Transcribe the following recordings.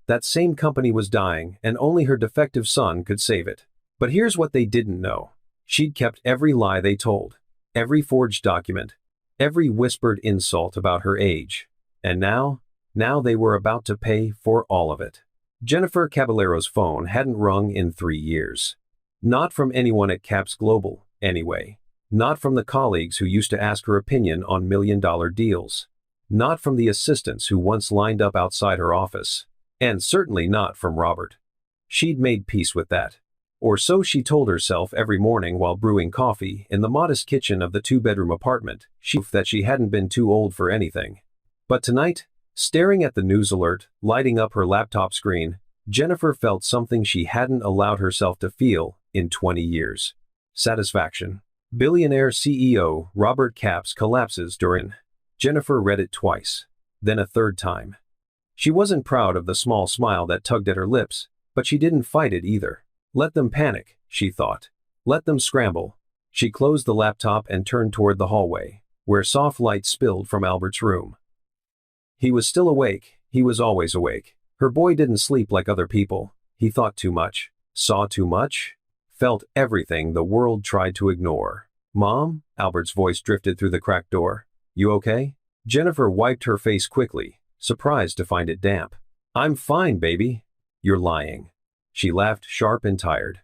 That same company was dying and only her defective son could save it. But here's what they didn't know. She'd kept every lie they told, every forged document, every whispered insult about her age. And now they were about to pay for all of it. Jennifer Caballero's phone hadn't rung in 3 years. Not from anyone at Caps Global, anyway. Not from the colleagues who used to ask her opinion on million-dollar deals. Not from the assistants who once lined up outside her office. And certainly not from Robert. She'd made peace with that. Or so she told herself every morning while brewing coffee in the modest kitchen of the 2-bedroom apartment. She knew that she hadn't been too old for anything. But tonight, staring at the news alert lighting up her laptop screen, Jennifer felt something she hadn't allowed herself to feel in 20 years. Satisfaction. Billionaire CEO Robert Capps collapses during. Jennifer read it twice, then a third time. She wasn't proud of the small smile that tugged at her lips, but she didn't fight it either. Let them panic, she thought. Let them scramble. She closed the laptop and turned toward the hallway, where soft light spilled from Albert's room. He was still awake. He was always awake. Her boy didn't sleep like other people. He thought too much, saw too much, felt everything the world tried to ignore. "Mom?" Albert's voice drifted through the cracked door. "You okay?" Jennifer wiped her face quickly, surprised to find it damp. "I'm fine, baby." "You're lying." She laughed, sharp and tired.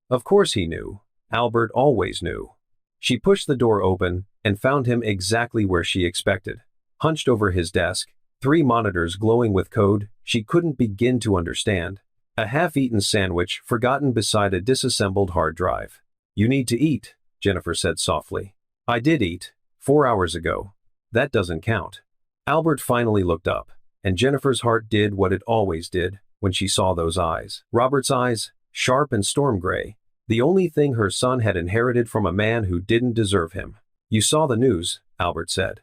Of course he knew. Albert always knew. She pushed the door open and found him exactly where she expected. Hunched over his desk, 3 monitors glowing with code she couldn't begin to understand. A half-eaten sandwich forgotten beside a disassembled hard drive. "You need to eat," Jennifer said softly. "I did eat, 4 hours ago. That doesn't count." Albert finally looked up, and Jennifer's heart did what it always did when she saw those eyes. Robert's eyes, sharp and storm gray, the only thing her son had inherited from a man who didn't deserve him. "You saw the news," Albert said.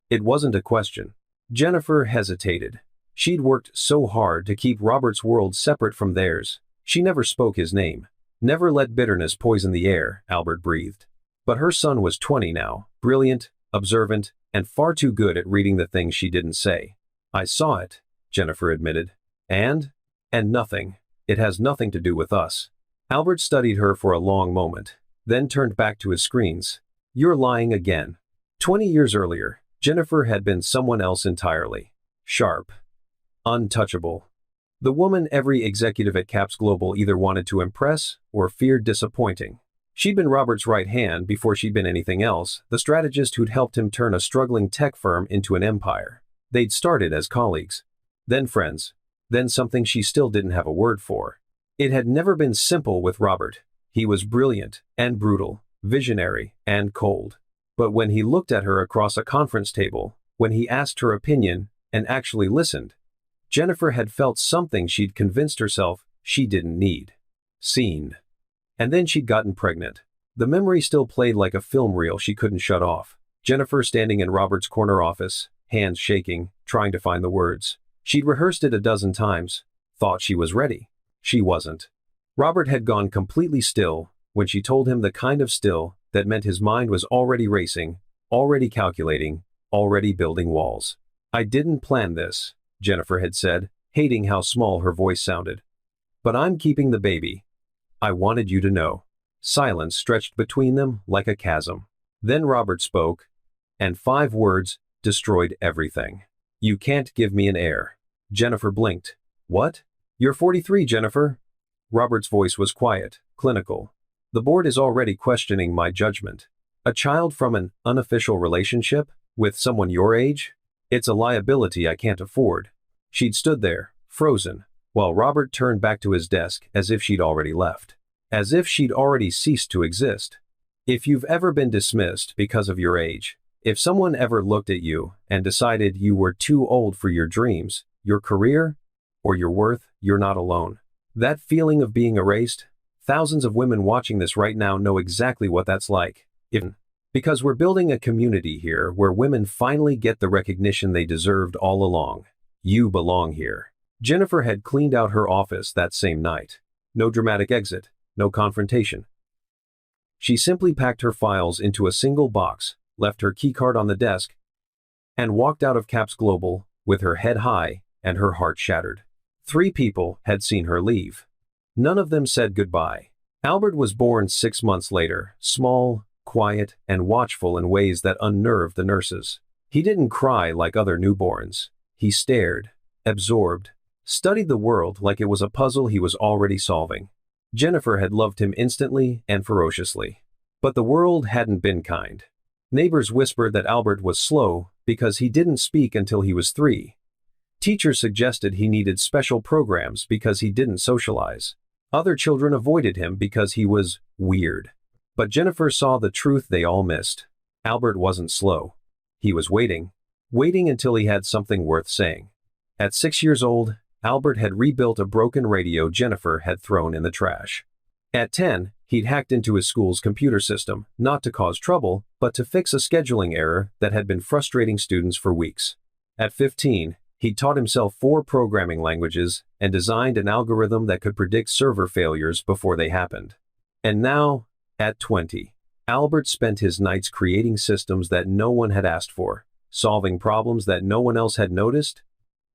It wasn't a question. Jennifer hesitated. She'd worked so hard to keep Robert's world separate from theirs. She never spoke his name. Never let bitterness poison the air, Albert breathed. But her son was 20 now, brilliant, observant, and far too good at reading the things she didn't say. "I saw it," Jennifer admitted. And nothing. It has nothing to do with us." Albert studied her for a long moment, then turned back to his screens. "You're lying again." 20 years earlier, Jennifer had been someone else entirely. Sharp. Untouchable. The woman every executive at Caps Global either wanted to impress or feared disappointing. She'd been Robert's right hand before she'd been anything else, the strategist who'd helped him turn a struggling tech firm into an empire. They'd started as colleagues, then friends, then something she still didn't have a word for. It had never been simple with Robert. He was brilliant and brutal, visionary and cold. But when he looked at her across a conference table, when he asked her opinion and actually listened, Jennifer had felt something she'd convinced herself she didn't need. Seen. And then she'd gotten pregnant. The memory still played like a film reel she couldn't shut off. Jennifer standing in Robert's corner office, hands shaking, trying to find the words. She'd rehearsed it a dozen times, thought she was ready. She wasn't. Robert had gone completely still when she told him the kind of still that meant his mind was already racing, already calculating, already building walls. "I didn't plan this," Jennifer had said, hating how small her voice sounded. "But I'm keeping the baby. I wanted you to know." Silence stretched between them like a chasm. Then Robert spoke, and 5 words destroyed everything. "You can't give me an heir." Jennifer blinked. "What?" "You're 43, Jennifer." Robert's voice was quiet, clinical. "The board is already questioning my judgment. A child from an unofficial relationship with someone your age? It's a liability I can't afford." She'd stood there, frozen, while Robert turned back to his desk as if she'd already left. As if she'd already ceased to exist. "If you've ever been dismissed because of your age, if someone ever looked at you and decided you were too old for your dreams, your career, or your worth, you're not alone. That feeling of being erased, thousands of women watching this right now know exactly what that's like. Because we're building a community here where women finally get the recognition they deserved all along. You belong here." Jennifer had cleaned out her office that same night. No dramatic exit, no confrontation. She simply packed her files into a single box, left her keycard on the desk, and walked out of Caps Global with her head high and her heart shattered. 3 people had seen her leave. None of them said goodbye. Albert was born 6 months later, small, quiet, and watchful in ways that unnerved the nurses. He didn't cry like other newborns. He stared, absorbed, studied the world like it was a puzzle he was already solving. Jennifer had loved him instantly and ferociously. But the world hadn't been kind. Neighbors whispered that Albert was slow because he didn't speak until he was 3. Teachers suggested he needed special programs because he didn't socialize. Other children avoided him because he was weird. But Jennifer saw the truth they all missed. Albert wasn't slow. He was waiting until he had something worth saying. At 6 years old, Albert had rebuilt a broken radio Jennifer had thrown in the trash. At 10, he'd hacked into his school's computer system, not to cause trouble, but to fix a scheduling error that had been frustrating students for weeks. At 15, he'd taught himself 4 programming languages and designed an algorithm that could predict server failures before they happened. And now, at 20, Albert spent his nights creating systems that no one had asked for, solving problems that no one else had noticed,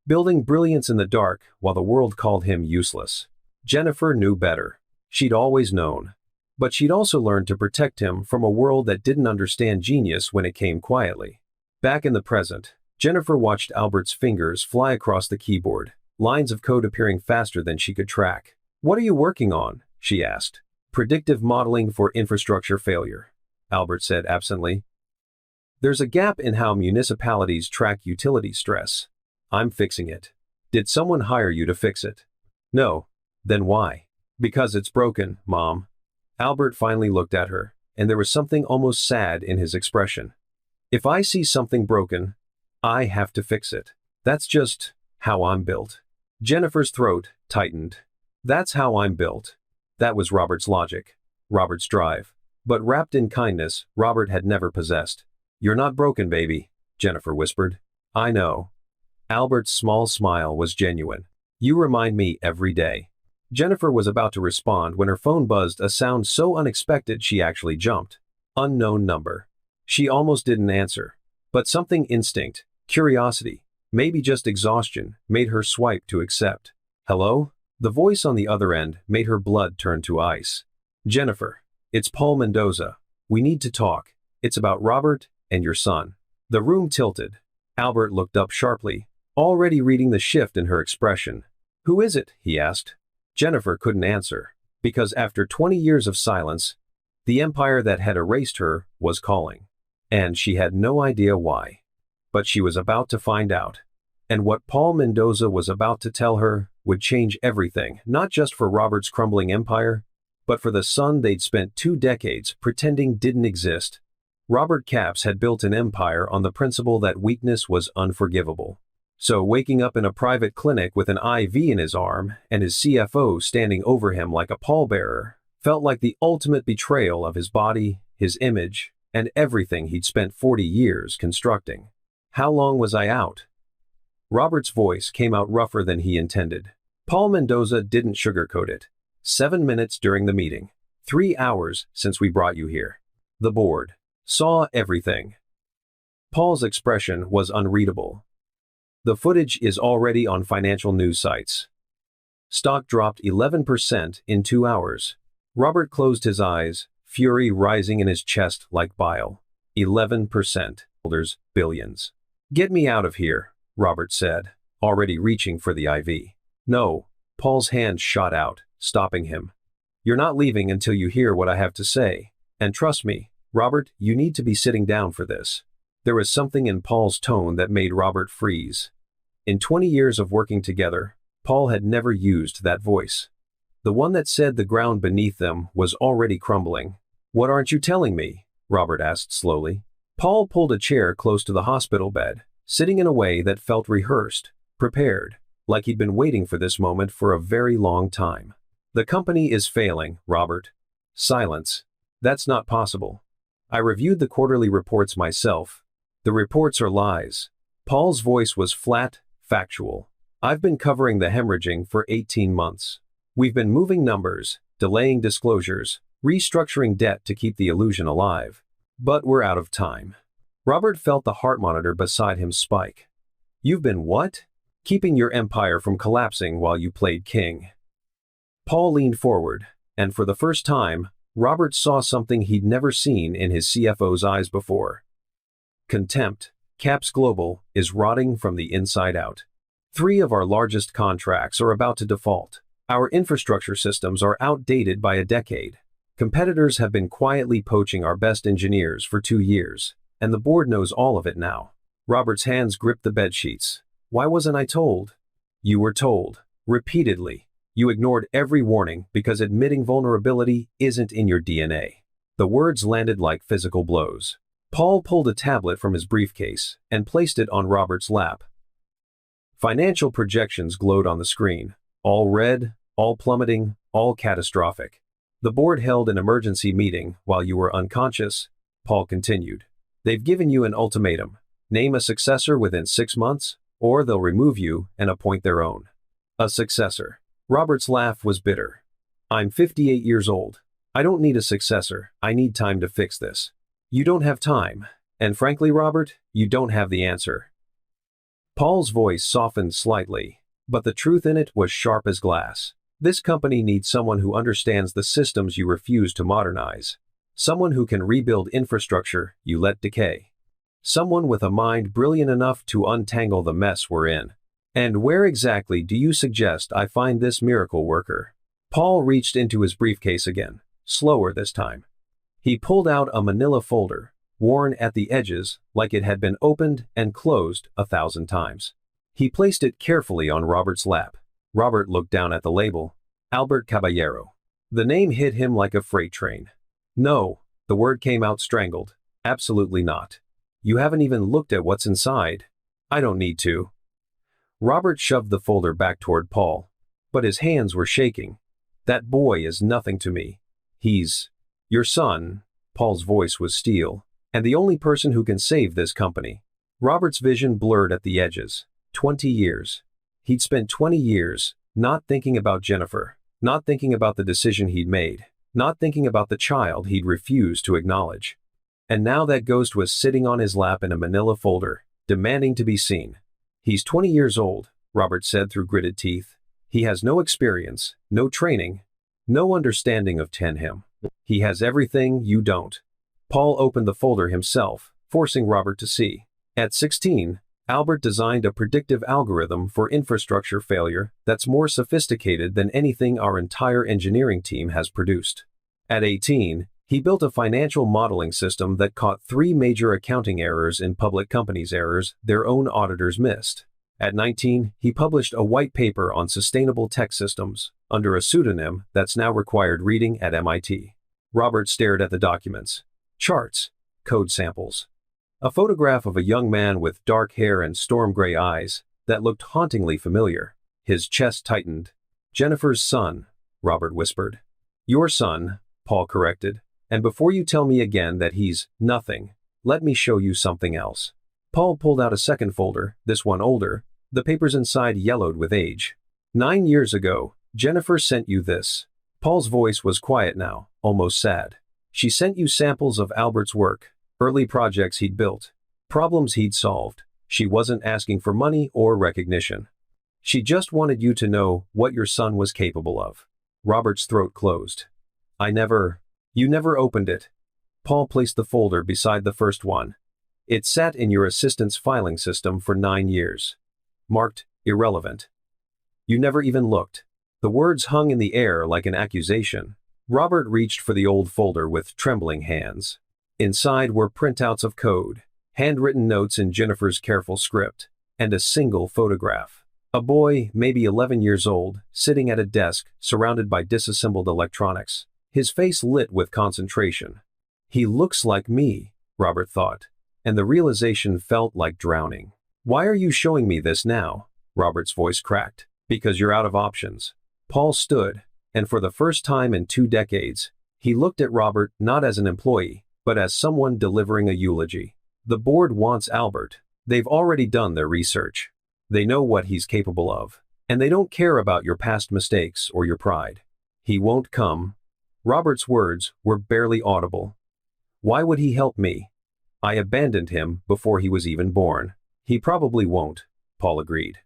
building brilliance in the dark while the world called him useless. Jennifer knew better. She'd always known. But she'd also learned to protect him from a world that didn't understand genius when it came quietly. Back in the present, Jennifer watched Albert's fingers fly across the keyboard, lines of code appearing faster than she could track. "What are you working on?" she asked. "Predictive modeling for infrastructure failure," Albert said absently. "There's a gap in how municipalities track utility stress. I'm fixing it." "Did someone hire you to fix it?" "No." "Then why?" "Because it's broken, Mom." Albert finally looked at her, and there was something almost sad in his expression. "If I see something broken, I have to fix it. That's just how I'm built." Jennifer's throat tightened. "That's how I'm built." That was Robert's logic, Robert's drive. But wrapped in kindness Robert had never possessed. "You're not broken, baby," Jennifer whispered. "I know." Albert's small smile was genuine. "You remind me every day." Jennifer was about to respond when her phone buzzed, a sound so unexpected she actually jumped. Unknown number. She almost didn't answer. But something instinct, curiosity, maybe just exhaustion, made her swipe to accept. "Hello?" The voice on the other end made her blood turn to ice. "Jennifer, it's Paul Mendoza. We need to talk. It's about Robert and your son." The room tilted. Albert looked up sharply, already reading the shift in her expression. "Who is it?" he asked. Jennifer couldn't answer, because after 20 years of silence, the empire that had erased her was calling. And she had no idea why. But she was about to find out. And what Paul Mendoza was about to tell her would change everything, not just for Robert's crumbling empire, but for the son they'd spent 2 decades pretending didn't exist. Robert Capps had built an empire on the principle that weakness was unforgivable. So waking up in a private clinic with an IV in his arm and his CFO standing over him like a pallbearer felt like the ultimate betrayal of his body, his image, and everything he'd spent 40 years constructing. "How long was I out?" Robert's voice came out rougher than he intended. Paul Mendoza didn't sugarcoat it. 7 minutes during the meeting. 3 hours since we brought you here. The board saw everything. Paul's expression was unreadable. The footage is already on financial news sites. Stock dropped 11% in 2 hours. Robert closed his eyes, fury rising in his chest like bile. 11%. Holders, billions. "Get me out of here," Robert said, already reaching for the IV. "No." Paul's hand shot out, stopping him. "You're not leaving until you hear what I have to say. And trust me, Robert, you need to be sitting down for this." There was something in Paul's tone that made Robert freeze. In 20 years of working together, Paul had never used that voice. The one that said the ground beneath them was already crumbling. "What aren't you telling me?" Robert asked slowly. Paul pulled a chair close to the hospital bed, sitting in a way that felt rehearsed, prepared, like he'd been waiting for this moment for a very long time. "The company is failing, Robert." Silence. "That's not possible. I reviewed the quarterly reports myself. The reports are lies." Paul's voice was flat, factual. "I've been covering the hemorrhaging for 18 months. We've been moving numbers, delaying disclosures, restructuring debt to keep the illusion alive. But we're out of time." Robert felt the heart monitor beside him spike. "You've been what?" keeping your empire from collapsing while you played king. Paul leaned forward, and for the first time, Robert saw something he'd never seen in his CFO's eyes before. Contempt. Caps Global is rotting from the inside out. 3 of our largest contracts are about to default. Our infrastructure systems are outdated by a decade. Competitors have been quietly poaching our best engineers for 2 years, and the board knows all of it now. Robert's hands gripped the bedsheets. Why wasn't I told? You were told. Repeatedly. You ignored every warning because admitting vulnerability isn't in your DNA. The words landed like physical blows. Paul pulled a tablet from his briefcase and placed it on Robert's lap. Financial projections glowed on the screen. All red, all plummeting, all catastrophic. The board held an emergency meeting while you were unconscious, Paul continued. They've given you an ultimatum. Name a successor within 6 months, or they'll remove you and appoint their own. A successor. Robert's laugh was bitter. I'm 58 years old. I don't need a successor. I need time to fix this. You don't have time. And frankly, Robert, you don't have the answer. Paul's voice softened slightly, but the truth in it was sharp as glass. This company needs someone who understands the systems you refuse to modernize. Someone who can rebuild infrastructure you let decay. Someone with a mind brilliant enough to untangle the mess we're in. And where exactly do you suggest I find this miracle worker? Paul reached into his briefcase again, slower this time. He pulled out a manila folder, worn at the edges like it had been opened and closed 1,000 times. He placed it carefully on Robert's lap. Robert looked down at the label. Albert Caballero. The name hit him like a freight train. No, the word came out strangled. Absolutely not. You haven't even looked at what's inside. I don't need to. Robert shoved the folder back toward Paul, but his hands were shaking. That boy is nothing to me. He's your son. Paul's voice was steel, and the only person who can save this company. Robert's vision blurred at the edges. 20 years. He'd spent 20 years not thinking about Jennifer, not thinking about the decision he'd made, not thinking about the child he'd refused to acknowledge. And now that ghost was sitting on his lap in a manila folder, demanding to be seen. He's 20 years old, Robert said through gritted teeth. He has no experience, no training, no understanding of him. He has everything you don't. Paul opened the folder himself, forcing Robert to see. At 16, Albert designed a predictive algorithm for infrastructure failure that's more sophisticated than anything our entire engineering team has produced. At 18, he built a financial modeling system that caught 3 major accounting errors in public companies' errors their own auditors missed. At 19, he published a white paper on sustainable tech systems, under a pseudonym that's now required reading at MIT. Robert stared at the documents. Charts, code samples. A photograph of a young man with dark hair and storm gray eyes that looked hauntingly familiar. His chest tightened. Jennifer's son, Robert whispered. Your son, Paul corrected. And before you tell me again that he's nothing, let me show you something else. Paul pulled out a second folder, this one older. The papers inside yellowed with age. 9 years ago, Jennifer sent you this. Paul's voice was quiet now, almost sad. She sent you samples of Albert's work, early projects he'd built, problems he'd solved. She wasn't asking for money or recognition. She just wanted you to know what your son was capable of. Robert's throat closed. You never opened it. Paul placed the folder beside the first one. It sat in your assistant's filing system for 9 years. Marked, irrelevant. You never even looked. The words hung in the air like an accusation. Robert reached for the old folder with trembling hands. Inside were printouts of code, handwritten notes in Jennifer's careful script, and a single photograph. A boy, maybe 11 years old, sitting at a desk, surrounded by disassembled electronics. His face lit with concentration. He looks like me, Robert thought, and the realization felt like drowning. Why are you showing me this now? Robert's voice cracked. Because you're out of options. Paul stood, and for the first time in 2 decades, he looked at Robert not as an employee, but as someone delivering a eulogy. The board wants Albert. They've already done their research. They know what he's capable of, and they don't care about your past mistakes or your pride. He won't come. Robert's words were barely audible. Why would he help me? I abandoned him before he was even born. He probably won't, Paul agreed.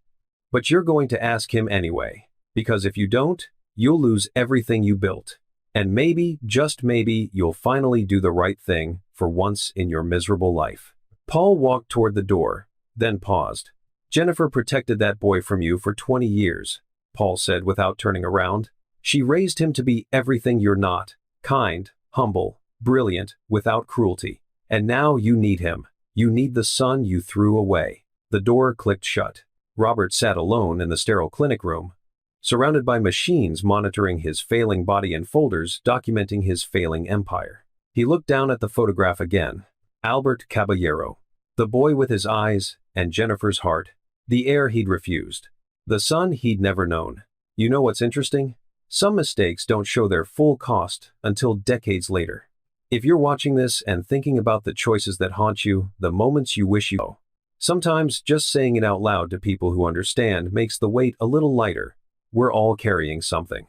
But you're going to ask him anyway. Because if you don't, you'll lose everything you built. And maybe, just maybe, you'll finally do the right thing for once in your miserable life. Paul walked toward the door, then paused. Jennifer protected that boy from you for 20 years, Paul said without turning around. She raised him to be everything you're not, kind, humble, brilliant, without cruelty. And now you need him. You need the son you threw away. The door clicked shut. Robert sat alone in the sterile clinic room, surrounded by machines monitoring his failing body and folders documenting his failing empire. He looked down at the photograph again. Albert Caballero. The boy with his eyes, and Jennifer's heart. The heir he'd refused. The son he'd never known. You know what's interesting? Some mistakes don't show their full cost until decades later. If you're watching this and thinking about the choices that haunt you, the moments you wish you know, sometimes just saying it out loud to people who understand makes the weight a little lighter. We're all carrying something.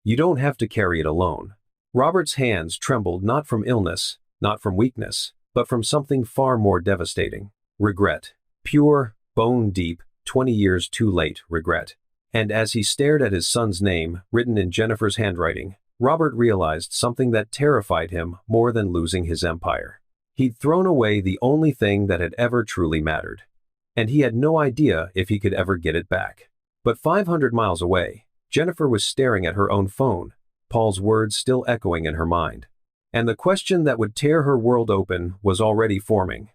You don't have to carry it alone. Robert's hands trembled not from illness, not from weakness, but from something far more devastating. Regret. Pure, bone-deep, 20 years too late regret. And as he stared at his son's name, written in Jennifer's handwriting, Robert realized something that terrified him more than losing his empire. He'd thrown away the only thing that had ever truly mattered. And he had no idea if he could ever get it back. But 500 miles away, Jennifer was staring at her own phone, Paul's words still echoing in her mind. And the question that would tear her world open was already forming.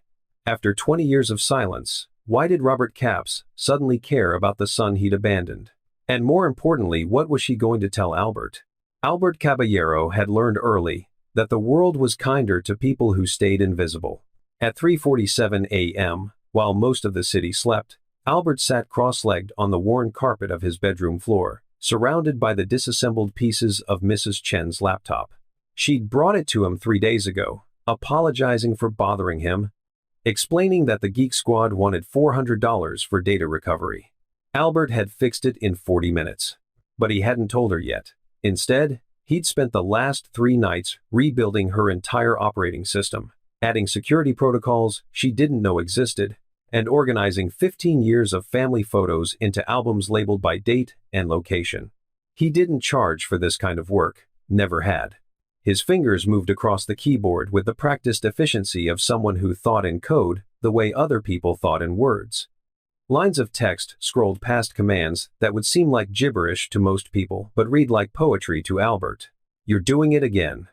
After 20 years of silence, why did Robert Capps suddenly care about the son he'd abandoned? And more importantly, what was she going to tell Albert? Albert Caballero had learned early that the world was kinder to people who stayed invisible. At 3:47 a.m., while most of the city slept, Albert sat cross-legged on the worn carpet of his bedroom floor, surrounded by the disassembled pieces of Mrs. Chen's laptop. She'd brought it to him 3 days ago, apologizing for bothering him, explaining that the Geek Squad wanted $400 for data recovery. Albert had fixed it in 40 minutes. But he hadn't told her yet. Instead, he'd spent the last 3 nights rebuilding her entire operating system, adding security protocols she didn't know existed, and organizing 15 years of family photos into albums labeled by date and location. He didn't charge for this kind of work, never had. His fingers moved across the keyboard with the practiced efficiency of someone who thought in code the way other people thought in words. Lines of text scrolled past commands that would seem like gibberish to most people but read like poetry to Albert. "You're doing it again."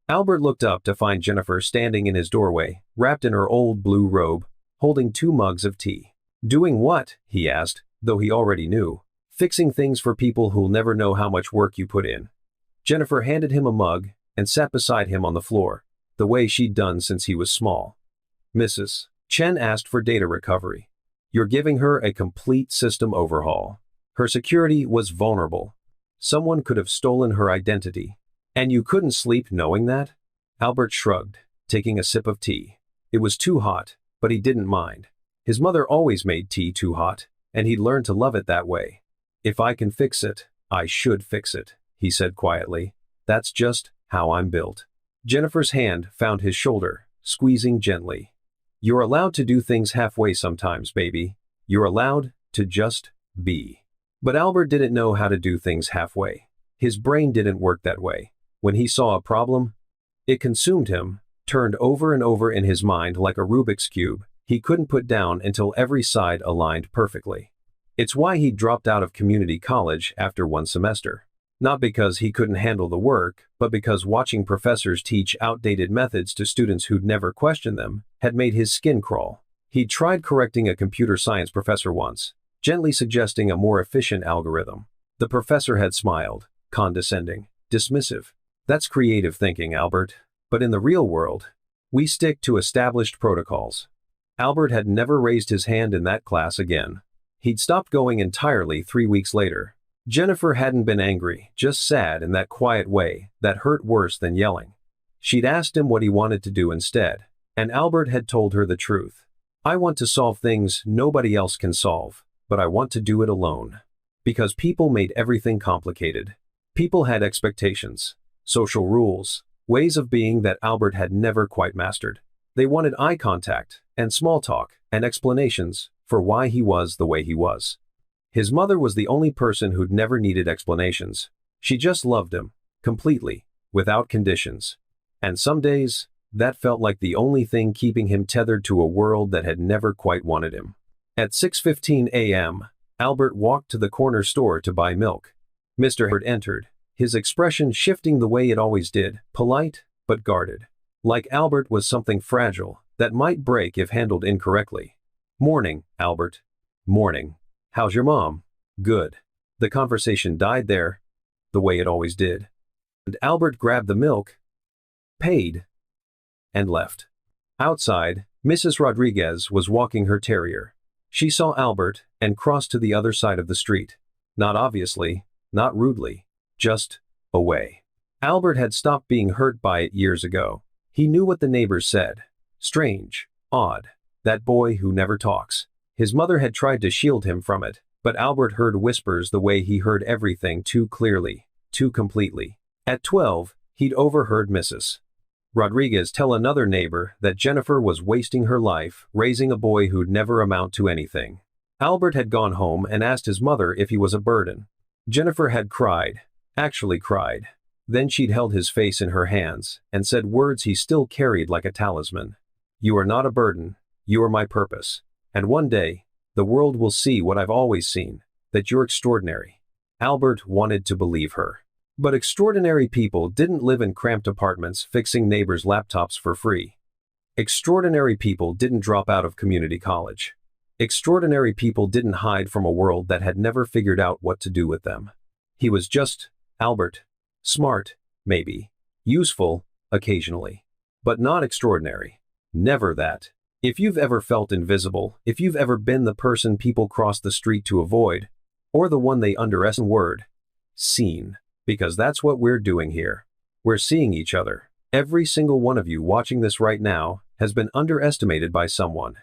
Albert looked up to find Jennifer standing in his doorway, wrapped in her old blue robe, holding 2 mugs of tea. "Doing what?" he asked, though he already knew. "Fixing things for people who'll never know how much work you put in." Jennifer handed him a mug and sat beside him on the floor, the way she'd done since he was small. "Mrs. Chen asked for data recovery. You're giving her a complete system overhaul. Her security was vulnerable. Someone could have stolen her identity. And you couldn't sleep knowing that?" Albert shrugged, taking a sip of tea. It was too hot, but he didn't mind. His mother always made tea too hot, and he'd learned to love it that way. "If I can fix it, I should fix it," he said quietly. "That's just how I'm built." Jennifer's hand found his shoulder, squeezing gently. "You're allowed to do things halfway sometimes, baby. You're allowed to just be." But Albert didn't know how to do things halfway. His brain didn't work that way. When he saw a problem, it consumed him, turned over and over in his mind like a Rubik's Cube he couldn't put down until every side aligned perfectly. It's why he dropped out of community college after 1 semester. Not because he couldn't handle the work, but because watching professors teach outdated methods to students who'd never questioned them had made his skin crawl. He'd tried correcting a computer science professor once, gently suggesting a more efficient algorithm. The professor had smiled, condescending, dismissive. "That's creative thinking, Albert. But in the real world, we stick to established protocols." Albert had never raised his hand in that class again. He'd stopped going entirely 3 weeks later. Jennifer hadn't been angry, just sad in that quiet way that hurt worse than yelling. She'd asked him what he wanted to do instead, and Albert had told her the truth. "I want to solve things nobody else can solve, but I want to do it alone." Because people made everything complicated. People had expectations, social rules, ways of being that Albert had never quite mastered. They wanted eye contact, and small talk, and explanations for why he was the way he was. His mother was the only person who'd never needed explanations. She just loved him, completely, without conditions. And some days, that felt like the only thing keeping him tethered to a world that had never quite wanted him. At 6:15 a.m., Albert walked to the corner store to buy milk. Mr. Heir entered, his expression shifting the way it always did, polite, but guarded. Like Albert was something fragile, that might break if handled incorrectly. "Morning, Albert." "Morning. How's your mom?" "Good." The conversation died there, the way it always did. And Albert grabbed the milk, paid, and left. Outside, Mrs. Rodriguez was walking her terrier. She saw Albert and crossed to the other side of the street. Not obviously, not rudely, just away. Albert had stopped being hurt by it years ago. He knew what the neighbors said. Strange, odd, that boy who never talks. His mother had tried to shield him from it, but Albert heard whispers the way he heard everything too clearly, too completely. At 12, he'd overheard Mrs. Rodriguez tell another neighbor that Jennifer was wasting her life raising a boy who'd never amount to anything. Albert had gone home and asked his mother if he was a burden. Jennifer had cried, actually cried. Then she'd held his face in her hands and said words he still carried like a talisman. "You are not a burden, you are my purpose. And one day, the world will see what I've always seen, that you're extraordinary." Albert wanted to believe her. But extraordinary people didn't live in cramped apartments fixing neighbors' laptops for free. Extraordinary people didn't drop out of community college. Extraordinary people didn't hide from a world that had never figured out what to do with them. He was just Albert. Smart, maybe. Useful, occasionally. But not extraordinary. Never that. If you've ever felt invisible, if you've ever been the person people cross the street to avoid, or the one they underestimate, word, seen. Because that's what we're doing here. We're seeing each other. Every single one of you watching this right now has been underestimated by someone.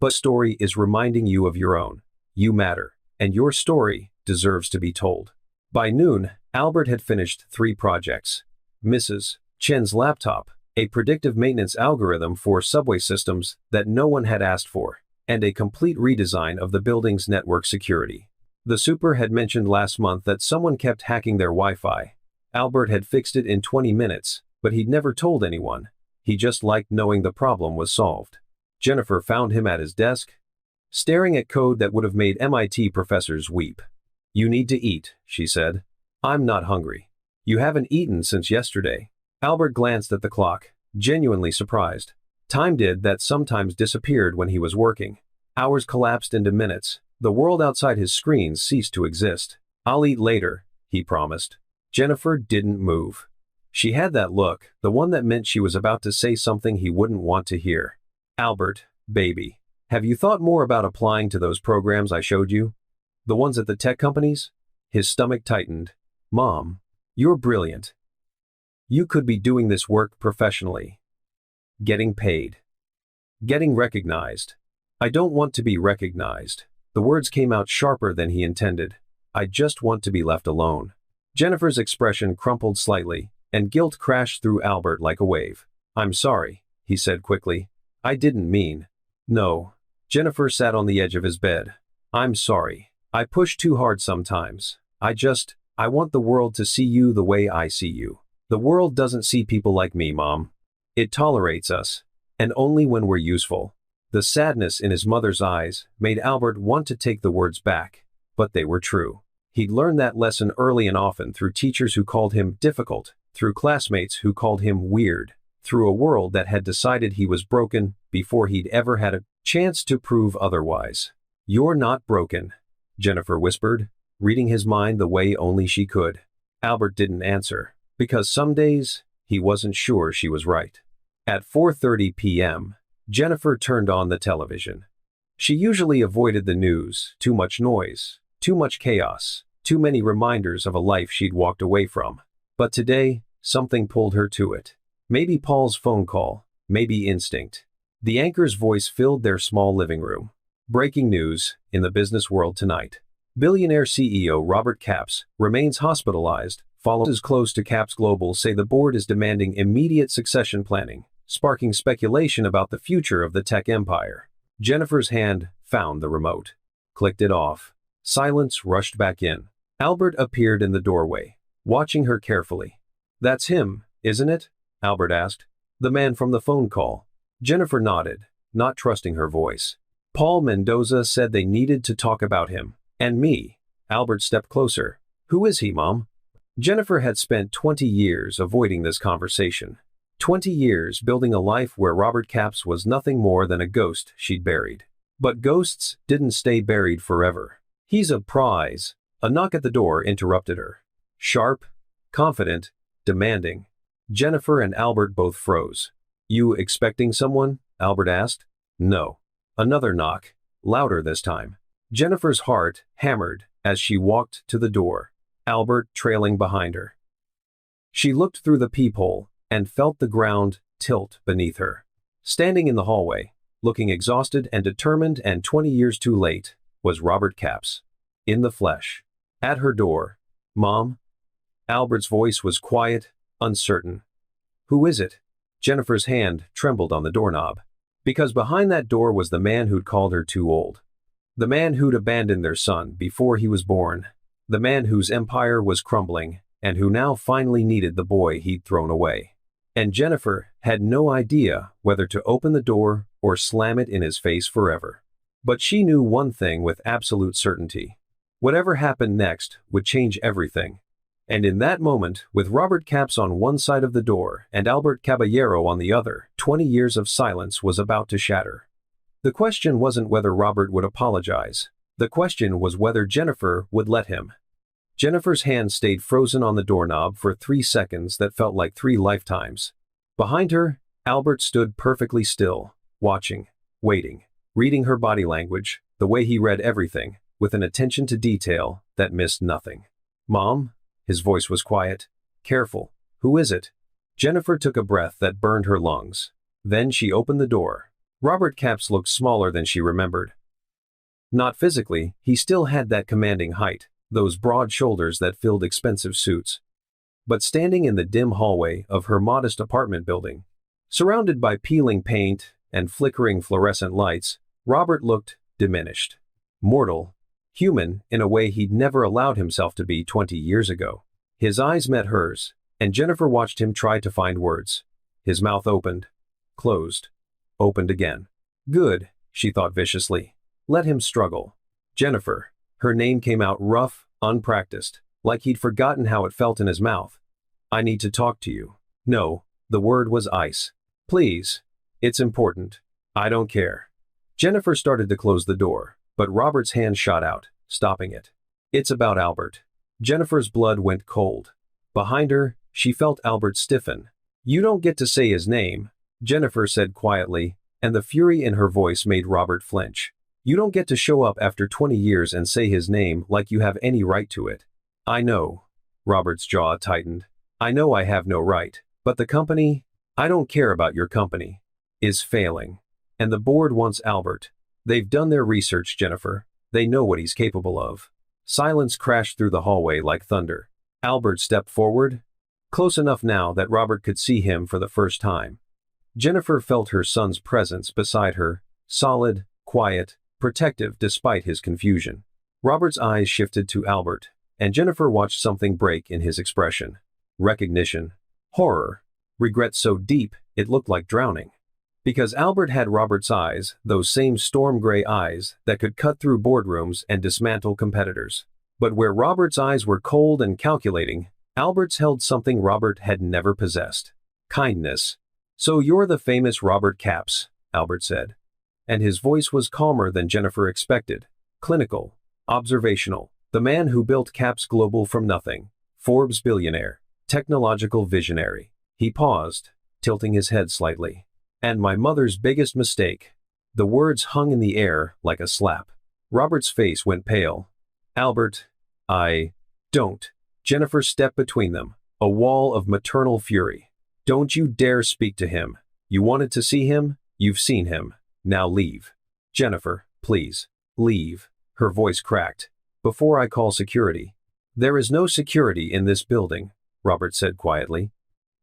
But story is reminding you of your own. You matter, and your story deserves to be told. By noon, Albert had finished 3 projects. Mrs. Chen's laptop, a predictive maintenance algorithm for subway systems that no one had asked for, and a complete redesign of the building's network security. The super had mentioned last month that someone kept hacking their Wi-Fi. Albert had fixed it in 20 minutes, but he'd never told anyone. He just liked knowing the problem was solved. Jennifer found him at his desk, staring at code that would have made MIT professors weep. "You need to eat," she said. "I'm not hungry." "You haven't eaten since yesterday." Albert glanced at the clock, genuinely surprised. Time did that sometimes disappeared when he was working. Hours collapsed into minutes. The world outside his screens ceased to exist. "I'll eat later," he promised. Jennifer didn't move. She had that look, the one that meant she was about to say something he wouldn't want to hear. "Albert, baby, have you thought more about applying to those programs I showed you? The ones at the tech companies?" His stomach tightened. "Mom, you're brilliant. You could be doing this work professionally. Getting paid. Getting recognized." "I don't want to be recognized." The words came out sharper than he intended. "I just want to be left alone." Jennifer's expression crumpled slightly, and guilt crashed through Albert like a wave. "I'm sorry," he said quickly. "I didn't mean." "No." Jennifer sat on the edge of his bed. "I'm sorry. I push too hard sometimes. I want the world to see you the way I see you. The world doesn't see people like me, Mom. It tolerates us. And only when we're useful." The sadness in his mother's eyes made Albert want to take the words back, but they were true. He'd learned that lesson early and often through teachers who called him difficult, through classmates who called him weird, through a world that had decided he was broken before he'd ever had a chance to prove otherwise. "You're not broken," Jennifer whispered, reading his mind the way only she could. Albert didn't answer, because some days, he wasn't sure she was right. At 4:30 p.m., Jennifer turned on the television. She usually avoided the news, too much noise, too much chaos, too many reminders of a life she'd walked away from. But today, something pulled her to it. Maybe Paul's phone call, maybe instinct. The anchor's voice filled their small living room. Breaking news in the business world tonight. Billionaire CEO Robert Capps remains hospitalized. Followers close to Capps Global say the board is demanding immediate succession planning, sparking speculation about the future of the tech empire. Jennifer's hand found the remote. Clicked it off. Silence rushed back in. Albert appeared in the doorway, watching her carefully. "That's him, isn't it?" Albert asked. "The man from the phone call." Jennifer nodded, not trusting her voice. "Paul Mendoza said they needed to talk about him. And me." Albert stepped closer. "Who is he, Mom?" Jennifer had spent 20 years avoiding this conversation. 20 years building a life where Robert Capps was nothing more than a ghost she'd buried. But ghosts didn't stay buried forever. "He's a prize." A knock at the door interrupted her. Sharp, confident, demanding. Jennifer and Albert both froze. "You expecting someone?" Albert asked. "No." Another knock, louder this time. Jennifer's heart hammered as she walked to the door, Albert trailing behind her. She looked through the peephole and felt the ground tilt beneath her. Standing in the hallway, looking exhausted and determined and 20 years too late, was Robert Capps. In the flesh. At her door. "Mom?" Albert's voice was quiet, uncertain. "Who is it?" Jennifer's hand trembled on the doorknob. Because behind that door was the man who'd called her too old. The man who'd abandoned their son before he was born. The man whose empire was crumbling, and who now finally needed the boy he'd thrown away. And Jennifer had no idea whether to open the door or slam it in his face forever. But she knew one thing with absolute certainty. Whatever happened next would change everything. And in that moment, with Robert Capps on one side of the door and Albert Caballero on the other, 20 years of silence was about to shatter. The question wasn't whether Robert would apologize. The question was whether Jennifer would let him. Jennifer's hand stayed frozen on the doorknob for 3 seconds that felt like 3 lifetimes. Behind her, Albert stood perfectly still, watching, waiting, reading her body language, the way he read everything, with an attention to detail that missed nothing. "Mom?" His voice was quiet. "Careful. Who is it?" Jennifer took a breath that burned her lungs. Then she opened the door. Robert Capps looked smaller than she remembered. Not physically, he still had that commanding height, those broad shoulders that filled expensive suits. But standing in the dim hallway of her modest apartment building, surrounded by peeling paint and flickering fluorescent lights, Robert looked diminished. Mortal. Human in a way he'd never allowed himself to be 20 years ago. His eyes met hers, and Jennifer watched him try to find words. His mouth opened, closed, opened again. Good, she thought viciously. Let him struggle. Jennifer. Her name came out rough, unpracticed, like he'd forgotten how it felt in his mouth. "I need to talk to you." No, the word was ice. "Please. It's important. I don't care." Jennifer started to close the door, but Robert's hand shot out, stopping it. "It's about Albert." Jennifer's blood went cold. Behind her, she felt Albert stiffen. "You don't get to say his name," Jennifer said quietly, and the fury in her voice made Robert flinch. "You don't get to show up after 20 years and say his name like you have any right to it." "I know." Robert's jaw tightened. "I know I have no right, but the company, I don't care about your company, is failing. And the board wants Albert. They've done their research, Jennifer. They know what he's capable of." Silence crashed through the hallway like thunder. Albert stepped forward, close enough now that Robert could see him for the first time. Jennifer felt her son's presence beside her, solid, quiet, protective despite his confusion. Robert's eyes shifted to Albert, and Jennifer watched something break in his expression. Recognition. Horror. Regret so deep, it looked like drowning. Because Albert had Robert's eyes, those same storm-gray eyes that could cut through boardrooms and dismantle competitors. But where Robert's eyes were cold and calculating, Albert's held something Robert had never possessed. Kindness. "So you're the famous Robert Capps," Albert said. And his voice was calmer than Jennifer expected. Clinical. Observational. "The man who built Capps Global from nothing. Forbes billionaire. Technological visionary." He paused, tilting his head slightly. "And my mother's biggest mistake." The words hung in the air like a slap. Robert's face went pale. "Albert, I don't." Jennifer stepped between them, a wall of maternal fury. "Don't you dare speak to him. You wanted to see him? You've seen him. Now leave." "Jennifer, please, leave." Her voice cracked. "Before I call security." "There is no security in this building," Robert said quietly.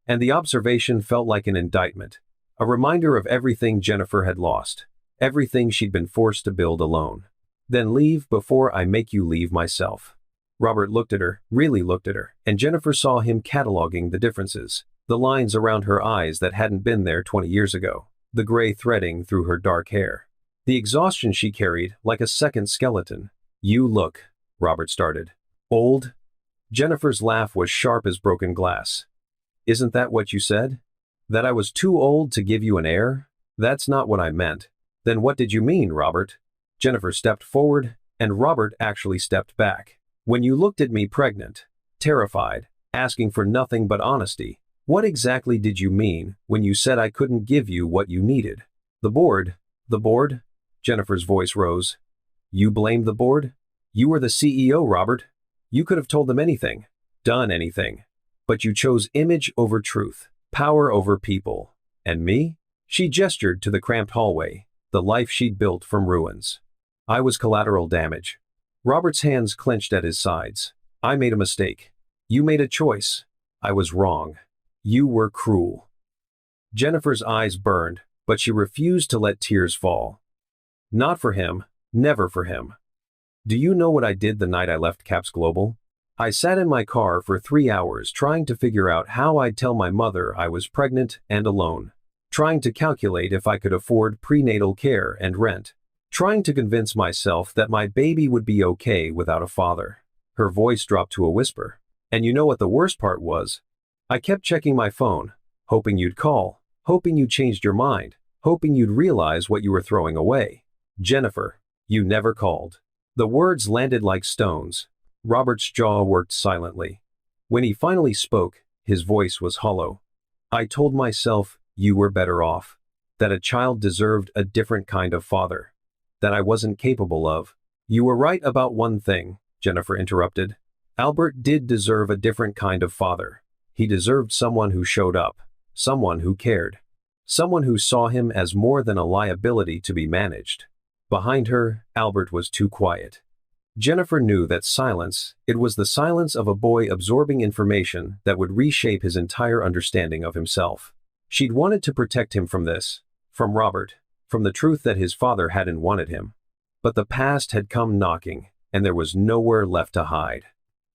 And the observation felt like an indictment. A reminder of everything Jennifer had lost. Everything she'd been forced to build alone. Then leave before I make you leave myself. Robert looked at her, really looked at her, and Jennifer saw him cataloging the differences, the lines around her eyes that hadn't been there 20 years ago, the gray threading through her dark hair, the exhaustion she carried like a second skeleton. You look, Robert started. Old? Jennifer's laugh was sharp as broken glass. Isn't that what you said? That I was too old to give you an heir? That's not what I meant. Then what did you mean, Robert? Jennifer stepped forward, and Robert actually stepped back. When you looked at me pregnant, terrified, asking for nothing but honesty, what exactly did you mean when you said I couldn't give you what you needed? The board? The board? Jennifer's voice rose. You blamed the board? You were the CEO, Robert. You could have told them anything, done anything. But you chose image over truth, power over people. And me? She gestured to the cramped hallway, the life she'd built from ruins. I was collateral damage. Robert's hands clenched at his sides. I made a mistake. You made a choice. I was wrong. You were cruel. Jennifer's eyes burned, but she refused to let tears fall. Not for him, never for him. Do you know what I did the night I left Caps Global? I sat in my car for 3 hours trying to figure out how I'd tell my mother I was pregnant and alone. Trying to calculate if I could afford prenatal care and rent. Trying to convince myself that my baby would be okay without a father. Her voice dropped to a whisper. And you know what the worst part was? I kept checking my phone, hoping you'd call, hoping you changed your mind, hoping you'd realize what you were throwing away. Jennifer, you never called. The words landed like stones. Robert's jaw worked silently. When he finally spoke, his voice was hollow. I told myself you were better off. That a child deserved a different kind of father. That I wasn't capable of. You were right about one thing, Jennifer interrupted. Albert did deserve a different kind of father. He deserved someone who showed up, someone who cared, someone who saw him as more than a liability to be managed. Behind her, Albert was too quiet. Jennifer knew that silence, it was the silence of a boy absorbing information that would reshape his entire understanding of himself. She'd wanted to protect him from this, from Robert, from the truth that his father hadn't wanted him. But the past had come knocking, and there was nowhere left to hide.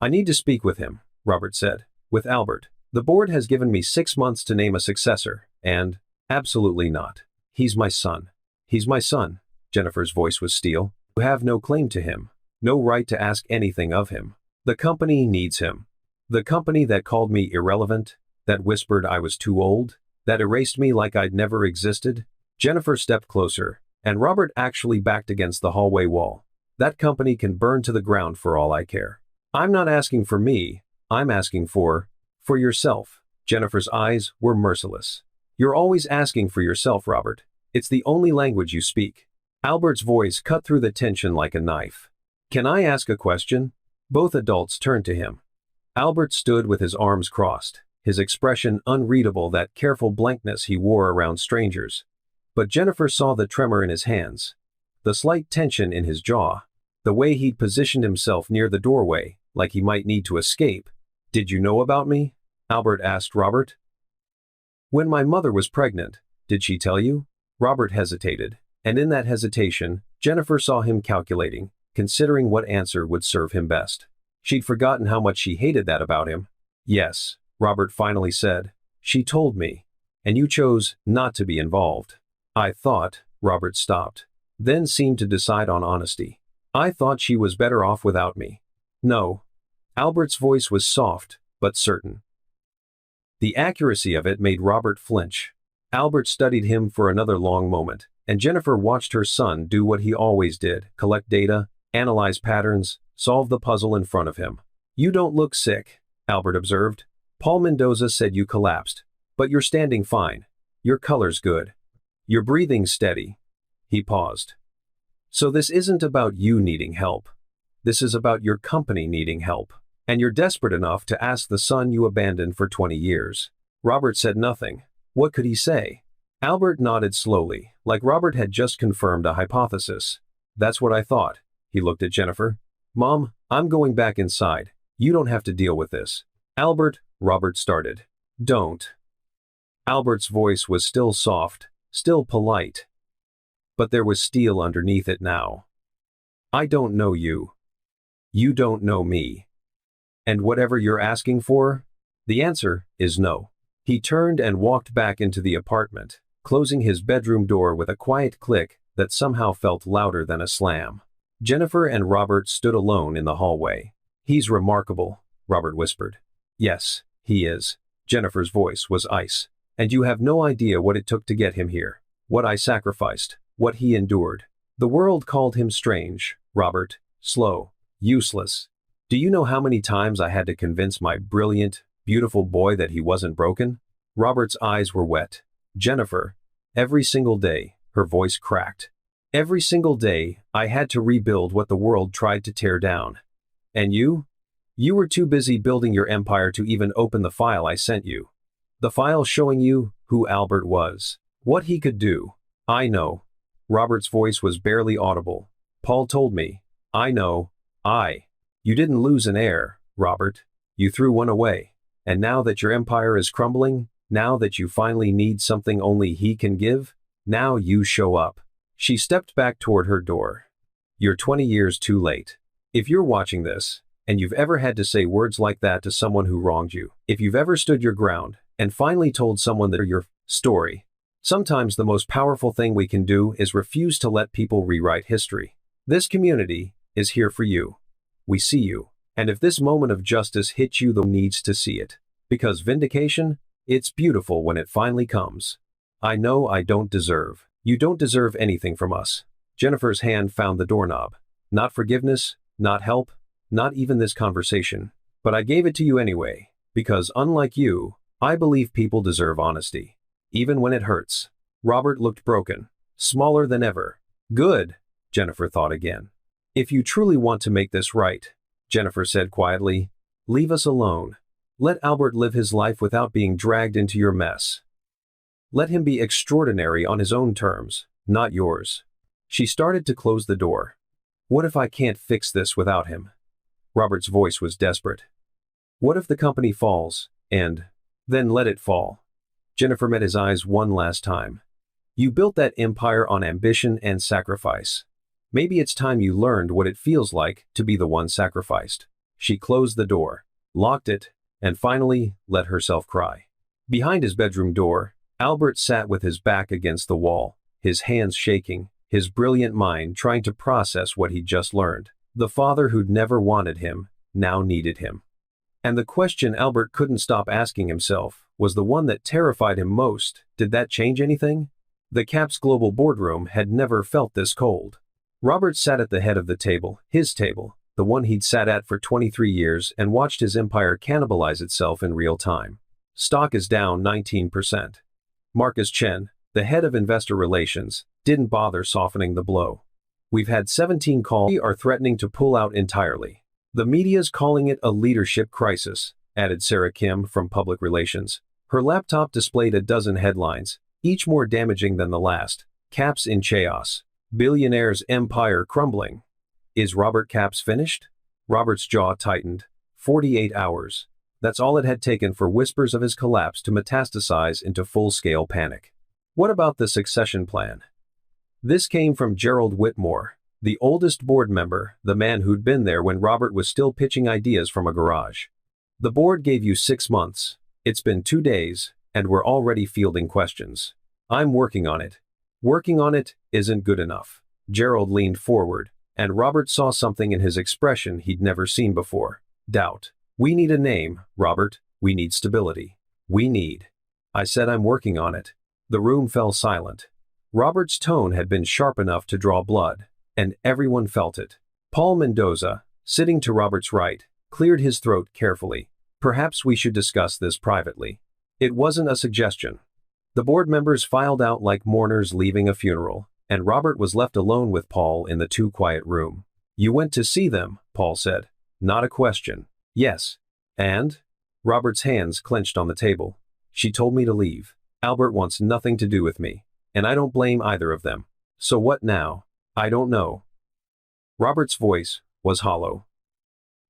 I need to speak with him, Robert said. With Albert. The board has given me 6 months to name a successor, and absolutely not. He's my son. He's my son. Jennifer's voice was steel. You have no claim to him. No right to ask anything of him. The company needs him. The company that called me irrelevant, that whispered I was too old, that erased me like I'd never existed. Jennifer stepped closer, and Robert actually backed against the hallway wall. That company can burn to the ground for all I care. I'm not asking for me, I'm asking for yourself. Jennifer's eyes were merciless. You're always asking for yourself, Robert. It's the only language you speak. Albert's voice cut through the tension like a knife. Can I ask a question? Both adults turned to him. Albert stood with his arms crossed, his expression unreadable, that careful blankness he wore around strangers. But Jennifer saw the tremor in his hands, the slight tension in his jaw, the way he'd positioned himself near the doorway, like he might need to escape. Did you know about me? Albert asked Robert. When my mother was pregnant, did she tell you? Robert hesitated, and in that hesitation, Jennifer saw him calculating, considering what answer would serve him best. She'd forgotten how much she hated that about him. Yes, Robert finally said. She told me. And you chose not to be involved. I thought, Robert stopped, then seemed to decide on honesty. I thought she was better off without me. No. Albert's voice was soft, but certain. The accuracy of it made Robert flinch. Albert studied him for another long moment, and Jennifer watched her son do what he always did, collect data, analyze patterns, solve the puzzle in front of him. You don't look sick, Albert observed. Paul Mendoza said you collapsed, but you're standing fine. Your color's good. Your breathing's steady. He paused. So this isn't about you needing help. This is about your company needing help. And you're desperate enough to ask the son you abandoned for 20 years. Robert said nothing. What could he say? Albert nodded slowly, like Robert had just confirmed a hypothesis. That's what I thought. He looked at Jennifer. Mom, I'm going back inside. You don't have to deal with this. Albert, Robert started. Don't. Albert's voice was still soft, still polite. But there was steel underneath it now. I don't know you. You don't know me. And whatever you're asking for? The answer is no. He turned and walked back into the apartment, closing his bedroom door with a quiet click that somehow felt louder than a slam. Jennifer and Robert stood alone in the hallway. He's remarkable, Robert whispered. Yes, he is. Jennifer's voice was ice. And you have no idea what it took to get him here. What I sacrificed. What he endured. The world called him strange, Robert. Slow. Useless. Do you know how many times I had to convince my brilliant, beautiful boy that he wasn't broken? Robert's eyes were wet. Jennifer. Every single day, her voice cracked. Every single day, I had to rebuild what the world tried to tear down. And you? You were too busy building your empire to even open the file I sent you. The file showing you who Albert was. What he could do. I know. Robert's voice was barely audible. Paul told me. I know. You didn't lose an heir, Robert. You threw one away. And now that your empire is crumbling, now that you finally need something only he can give, now you show up. She stepped back toward her door. You're 20 years too late. If you're watching this, and you've ever had to say words like that to someone who wronged you, if you've ever stood your ground, and finally told someone that your story, sometimes the most powerful thing we can do is refuse to let people rewrite history. This community is here for you. We see you. And if this moment of justice hits you, the needs to see it. Because vindication, it's beautiful when it finally comes. I know I don't deserve. You don't deserve anything from us. Jennifer's hand found the doorknob. Not forgiveness, not help, not even this conversation. But I gave it to you anyway. Because unlike you, I believe people deserve honesty. Even when it hurts. Robert looked broken. Smaller than ever. Good, Jennifer thought again. If you truly want to make this right, Jennifer said quietly, leave us alone. Let Albert live his life without being dragged into your mess. Let him be extraordinary on his own terms, not yours. She started to close the door. What if I can't fix this without him? Robert's voice was desperate. What if the company falls, and then let it fall? Jennifer met his eyes one last time. You built that empire on ambition and sacrifice. Maybe it's time you learned what it feels like to be the one sacrificed. She closed the door, locked it, and finally let herself cry. Behind his bedroom door, Albert sat with his back against the wall, his hands shaking, his brilliant mind trying to process what he'd just learned. The father who'd never wanted him, now needed him. And the question Albert couldn't stop asking himself was the one that terrified him most. Did that change anything? The Cap's global boardroom had never felt this cold. Robert sat at the head of the table, his table, the one he'd sat at for 23 years, and watched his empire cannibalize itself in real time. Stock is down 19%. Marcus Chen, the head of investor relations, didn't bother softening the blow. We've had 17 calls. We are threatening to pull out entirely. The media's calling it a leadership crisis, added Sarah Kim from public relations. Her laptop displayed a dozen headlines, each more damaging than the last. Caps in chaos. Billionaire's empire crumbling. Is Robert Capps finished? Robert's jaw tightened. 48 hours. That's all it had taken for whispers of his collapse to metastasize into full-scale panic. What about the succession plan? This came from Gerald Whitmore, the oldest board member, the man who'd been there when Robert was still pitching ideas from a garage. The board gave you 6 months. It's been 2 days, and we're already fielding questions. I'm working on it. Working on it isn't good enough. Gerald leaned forward, and Robert saw something in his expression he'd never seen before. Doubt. We need a name, Robert. We need stability. I said I'm working on it. The room fell silent. Robert's tone had been sharp enough to draw blood, and everyone felt it. Paul Mendoza, sitting to Robert's right, cleared his throat carefully. Perhaps we should discuss this privately. It wasn't a suggestion. The board members filed out like mourners leaving a funeral, and Robert was left alone with Paul in the too quiet room. You went to see them, Paul said. Not a question. Yes. And? Robert's hands clenched on the table. She told me to leave. Albert wants nothing to do with me, and I don't blame either of them. So what now? I don't know. Robert's voice was hollow.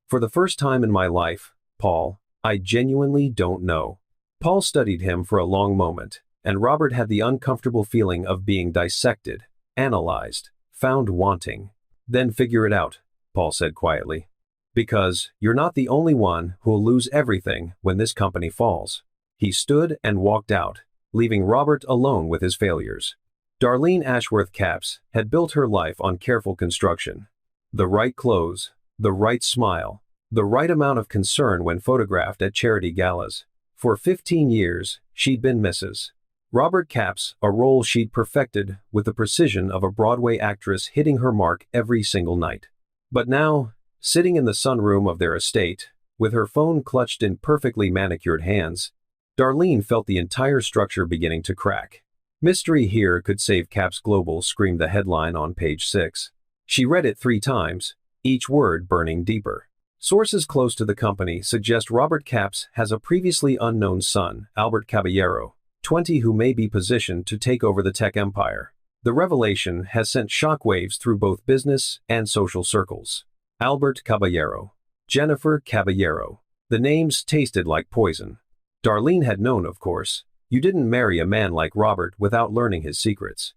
For the first time in my life, Paul, I genuinely don't know. Paul studied him for a long moment, and Robert had the uncomfortable feeling of being dissected, analyzed, found wanting. Then figure it out, Paul said quietly. Because you're not the only one who'll lose everything when this company falls. He stood and walked out, leaving Robert alone with his failures. Darlene Ashworth Capps had built her life on careful construction. The right clothes, the right smile, the right amount of concern when photographed at charity galas. For 15 years, she'd been Mrs. Robert Capps, a role she'd perfected with the precision of a Broadway actress hitting her mark every single night. But now, sitting in the sunroom of their estate, with her phone clutched in perfectly manicured hands, Darlene felt the entire structure beginning to crack. "Mystery here could save Capps Global," screamed the headline on page 6. She read it 3 times, each word burning deeper. Sources close to the company suggest Robert Capps has a previously unknown son, Albert Caballero, 20, who may be positioned to take over the tech empire. The revelation has sent shockwaves through both business and social circles. Albert Caballero, Jennifer Caballero. The names tasted like poison. Darlene had known, of course. You didn't marry a man like Robert without learning his secrets.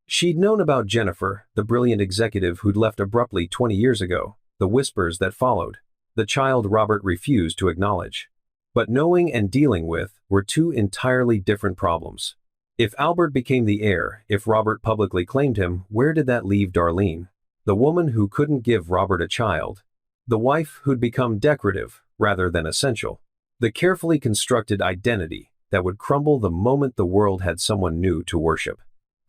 She'd known about Jennifer, the brilliant executive who'd left abruptly 20 years ago, the whispers that followed, the child Robert refused to acknowledge. But knowing and dealing with were 2 entirely different problems. If Albert became the heir, if Robert publicly claimed him, where did that leave Darlene? The woman who couldn't give Robert a child. The wife who'd become decorative rather than essential. The carefully constructed identity that would crumble the moment the world had someone new to worship.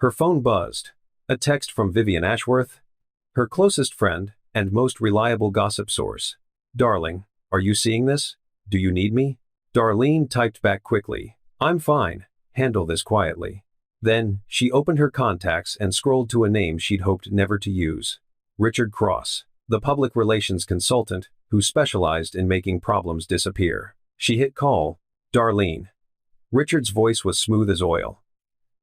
Her phone buzzed. A text from Vivian Ashworth, her closest friend and most reliable gossip source. "Darling, are you seeing this? Do you need me?" Darlene typed back quickly, "I'm fine, handle this quietly." Then, she opened her contacts and scrolled to a name she'd hoped never to use. Richard Cross, the public relations consultant who specialized in making problems disappear. She hit call. "Darlene." Richard's voice was smooth as oil.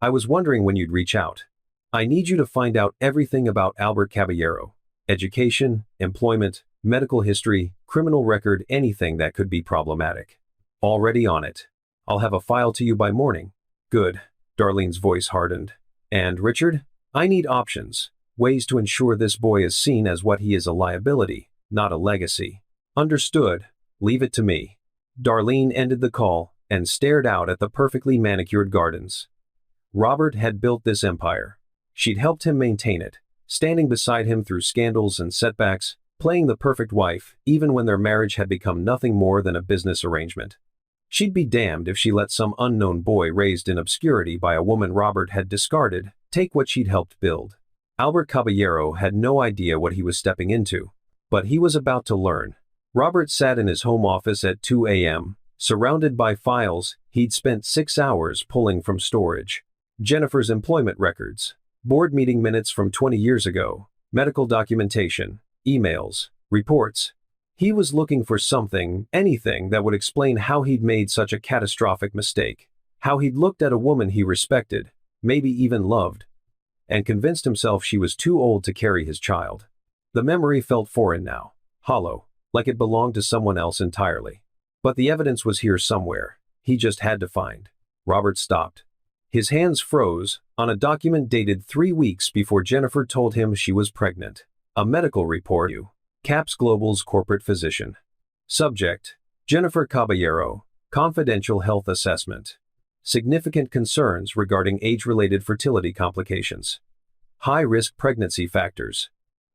"I was wondering when you'd reach out. I need you to find out everything about Albert Caballero. Education, employment, medical history, criminal record, anything that could be problematic. Already on it. I'll have a file to you by morning." "Good." Darlene's voice hardened. "And Richard, I need options, ways to ensure this boy is seen as what he is, a liability, not a legacy." "Understood. Leave it to me." Darlene ended the call and stared out at the perfectly manicured gardens. Robert had built this empire. She'd helped him maintain it, standing beside him through scandals and setbacks, playing the perfect wife, even when their marriage had become nothing more than a business arrangement. She'd be damned if she let some unknown boy raised in obscurity by a woman Robert had discarded take what she'd helped build. Albert Caballero had no idea what he was stepping into, but he was about to learn. Robert sat in his home office at 2 a.m., surrounded by files he'd spent 6 hours pulling from storage. Jennifer's employment records, board meeting minutes from 20 years ago, medical documentation, emails, reports. He was looking for something, anything that would explain how he'd made such a catastrophic mistake, how he'd looked at a woman he respected, maybe even loved, and convinced himself she was too old to carry his child. The memory felt foreign now, hollow, like it belonged to someone else entirely. But the evidence was here somewhere. He just had to find. Robert stopped. His hands froze on a document dated 3 weeks before Jennifer told him she was pregnant. A medical report. Capps Global's corporate physician. Subject: Jennifer Caballero, confidential health assessment. Significant concerns regarding age-related fertility complications. High-risk pregnancy factors.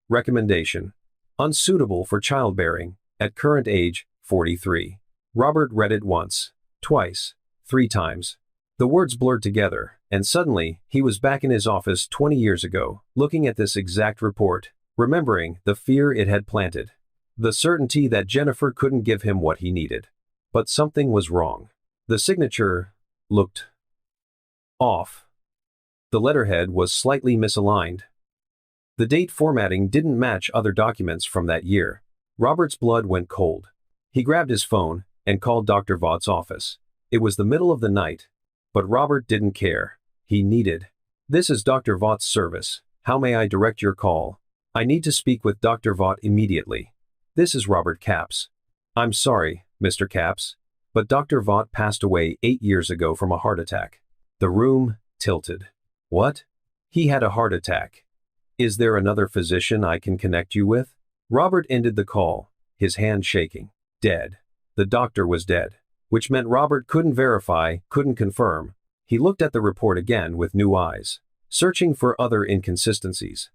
Recommendation: unsuitable for childbearing, at current age, 43. Robert read it once, twice, 3 times. The words blurred together, and suddenly, he was back in his office 20 years ago, looking at this exact report, remembering the fear it had planted. The certainty that Jennifer couldn't give him what he needed. But something was wrong. The signature looked off. The letterhead was slightly misaligned. The date formatting didn't match other documents from that year. Robert's blood went cold. He grabbed his phone and called Dr. Vaught's office. It was the middle of the night, but Robert didn't care. He needed. "This is Dr. Vaught's service. How may I direct your call? I need to speak with Dr. Vaught immediately. This is Robert Capps." "I'm sorry, Mr. Capps, but Dr. Vaught passed away 8 years ago from a heart attack." The room tilted. "What? He had a heart attack? Is there another physician I can connect you with? Robert ended the call, his hand shaking. Dead. The doctor was dead, which meant Robert couldn't verify, couldn't confirm. He looked at the report again with new eyes, searching for other inconsistencies.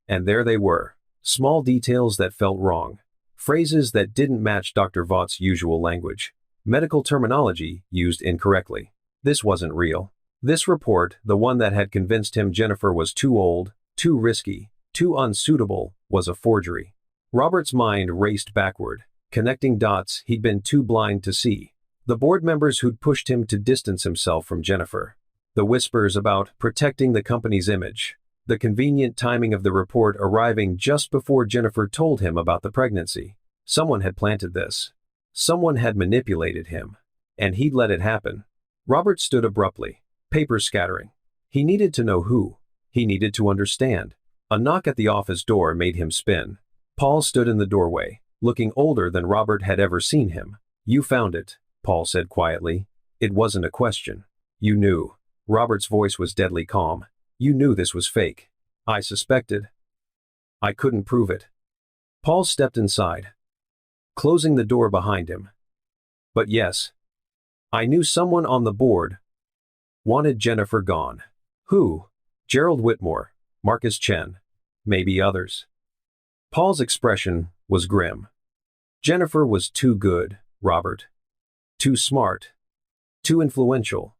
And there they were, small details that felt wrong, phrases that didn't match Dr. Vaught's usual language, medical terminology used incorrectly. This wasn't real. This report, the one that had convinced him Jennifer was too old, too risky, too unsuitable, was a forgery. Robert's mind raced backward, connecting dots he'd been too blind to see. The board members who'd pushed him to distance himself from Jennifer. The whispers about protecting the company's image. The convenient timing of the report arriving just before Jennifer told him about the pregnancy. Someone had planted this. Someone had manipulated him. And he'd let it happen. Robert stood abruptly, papers scattering. He needed to know who. He needed to understand. A knock at the office door made him spin. Paul stood in the doorway, looking older than Robert had ever seen him. You found it, Paul said quietly. It wasn't a question. You knew. Robert's voice was deadly calm. You knew this was fake. I suspected. I couldn't prove it. Paul stepped inside, closing the door behind him. But yes, I knew someone on the board wanted Jennifer gone. Who? Gerald Whitmore, Marcus Chen, maybe others. Paul's expression was grim. Jennifer was too good, Robert. Too smart. Too influential.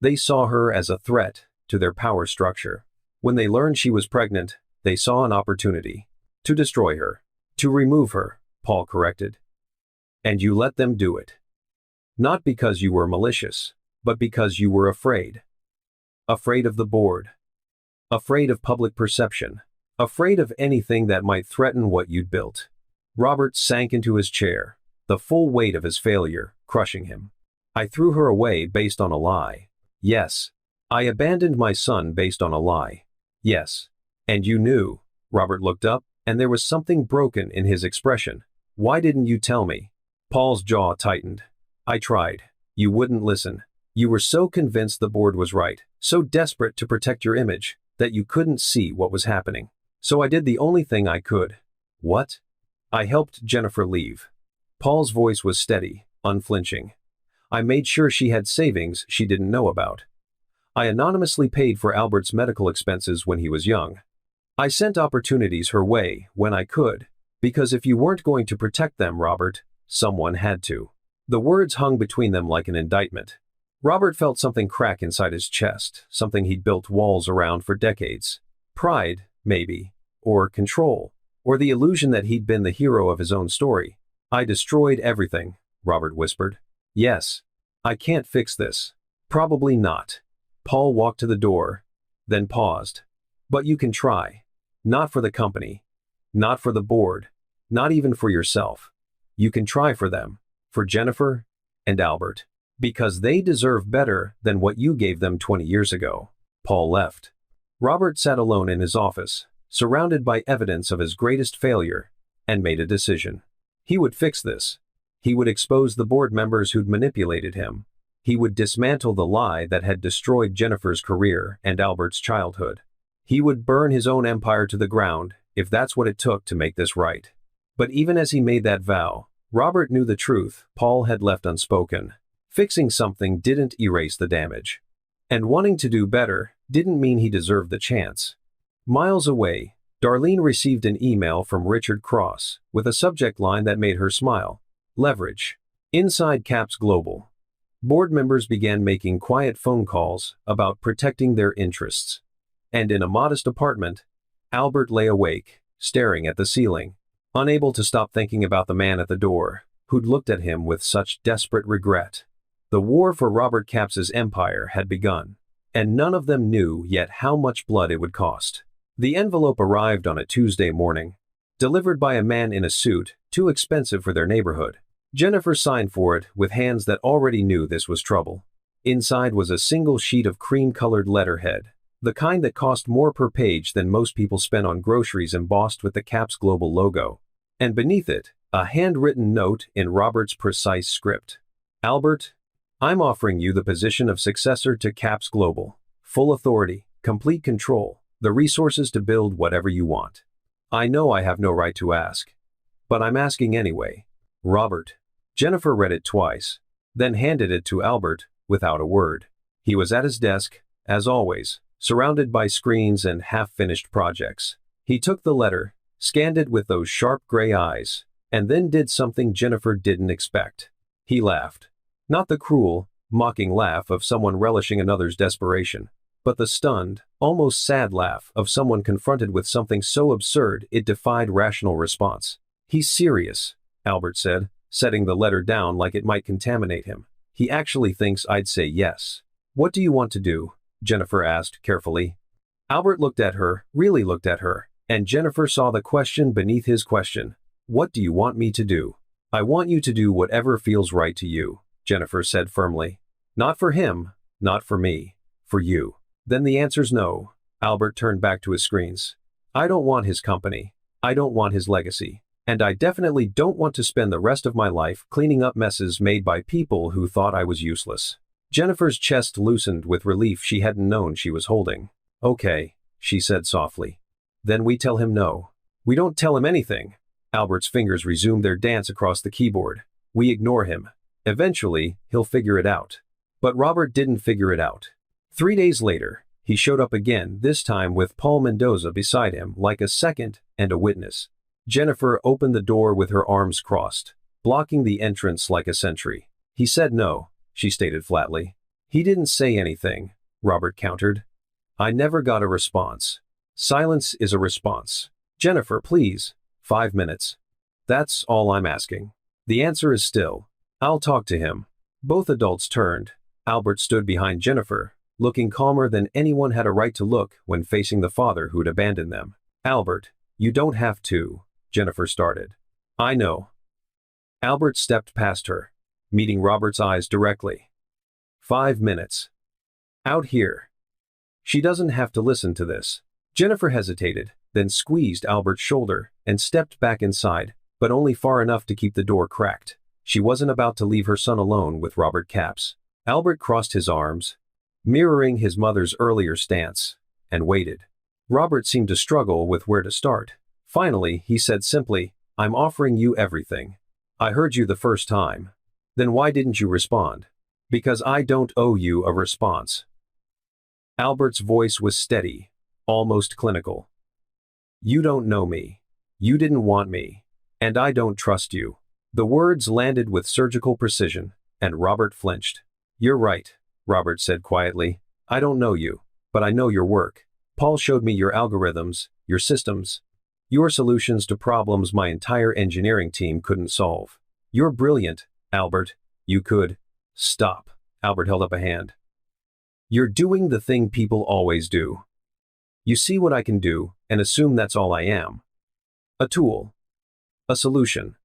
They saw her as a threat to their power structure. When they learned she was pregnant, they saw an opportunity to destroy her, to remove her, Paul corrected. And you let them do it. Not because you were malicious, but because you were afraid. Afraid of the board. Afraid of public perception. Afraid of anything that might threaten what you'd built. Robert sank into his chair, the full weight of his failure crushing him. I threw her away based on a lie. Yes. I abandoned my son based on a lie. Yes. And you knew. Robert looked up, and there was something broken in his expression. Why didn't you tell me? Paul's jaw tightened. I tried. You wouldn't listen. You were so convinced the board was right, so desperate to protect your image, that you couldn't see what was happening. So I did the only thing I could. What? I helped Jennifer leave. Paul's voice was steady, unflinching. I made sure she had savings she didn't know about. I anonymously paid for Albert's medical expenses when he was young. I sent opportunities her way when I could, because if you weren't going to protect them, Robert, someone had to. The words hung between them like an indictment. Robert felt something crack inside his chest, something he'd built walls around for decades. Pride, maybe, or control, or the illusion that he'd been the hero of his own story. I destroyed everything, Robert whispered. Yes. I can't fix this. Probably not. Paul walked to the door, then paused. But you can try. Not for the company. Not for the board. Not even for yourself. You can try for them. For Jennifer and Albert. Because they deserve better than what you gave them 20 years ago. Paul left. Robert sat alone in his office, surrounded by evidence of his greatest failure, and made a decision. He would fix this. He would expose the board members who'd manipulated him. He would dismantle the lie that had destroyed Jennifer's career and Albert's childhood. He would burn his own empire to the ground, if that's what it took to make this right. But even as he made that vow, Robert knew the truth Paul had left unspoken. Fixing something didn't erase the damage. And wanting to do better didn't mean he deserved the chance. Miles away, Darlene received an email from Richard Cross with a subject line that made her smile. Leverage. Inside Caps Global. Board members began making quiet phone calls about protecting their interests. And in a modest apartment, Albert lay awake, staring at the ceiling, unable to stop thinking about the man at the door, who'd looked at him with such desperate regret. The war for Robert Caps's empire had begun, and none of them knew yet how much blood it would cost. The envelope arrived on a Tuesday morning, delivered by a man in a suit, too expensive for their neighborhood. Jennifer signed for it with hands that already knew this was trouble. Inside was a single sheet of cream-colored letterhead, the kind that cost more per page than most people spend on groceries, embossed with the Caps Global logo. And beneath it, a handwritten note in Robert's precise script. Albert, I'm offering you the position of successor to Caps Global. Full authority, complete control, The resources to build whatever you want. I know I have no right to ask. But I'm asking anyway. Robert. Jennifer read it twice, then handed it to Albert, without a word. He was at his desk, as always, surrounded by screens and half-finished projects. He took the letter, scanned it with those sharp gray eyes, and then did something Jennifer didn't expect. He laughed. Not the cruel, mocking laugh of someone relishing another's desperation, but the stunned, almost sad laugh of someone confronted with something so absurd it defied rational response. He's serious, Albert said, setting the letter down like it might contaminate him. He actually thinks I'd say yes. What do you want to do? Jennifer asked carefully. Albert looked at her, really looked at her, and Jennifer saw the question beneath his question. What do you want me to do? I want you to do whatever feels right to you, Jennifer said firmly. Not for him, not for me, for you. Then the answer's no. Albert turned back to his screens. I don't want his company. I don't want his legacy. And I definitely don't want to spend the rest of my life cleaning up messes made by people who thought I was useless. Jennifer's chest loosened with relief she hadn't known she was holding. Okay, she said softly. Then we tell him no. We don't tell him anything. Albert's fingers resumed their dance across the keyboard. We ignore him. Eventually, he'll figure it out. But Robert didn't figure it out. 3 days later, he showed up again, this time with Paul Mendoza beside him like a second and a witness. Jennifer opened the door with her arms crossed, blocking the entrance like a sentry. He said no, she stated flatly. He didn't say anything, Robert countered. I never got a response. Silence is a response. Jennifer, please. 5 minutes. That's all I'm asking. The answer is still. I'll talk to him. Both adults turned. Albert stood behind Jennifer, looking calmer than anyone had a right to look when facing the father who'd abandoned them. Albert, you don't have to, Jennifer started. I know. Albert stepped past her, meeting Robert's eyes directly. 5 minutes. Out here. She doesn't have to listen to this. Jennifer hesitated, then squeezed Albert's shoulder and stepped back inside, but only far enough to keep the door cracked. She wasn't about to leave her son alone with Robert Capps. Albert crossed his arms, mirroring his mother's earlier stance, and waited. Robert seemed to struggle with where to start. Finally, he said simply, I'm offering you everything. I heard you the first time. Then why didn't you respond? Because I don't owe you a response. Albert's voice was steady, almost clinical. You don't know me. You didn't want me. And I don't trust you. The words landed with surgical precision, and Robert flinched. You're right, Robert said quietly. I don't know you, but I know your work. Paul showed me your algorithms, your systems, your solutions to problems my entire engineering team couldn't solve. You're brilliant, Albert. You could. Stop. Albert held up a hand. You're doing the thing people always do. You see what I can do, and assume that's all I am. A tool. A solution.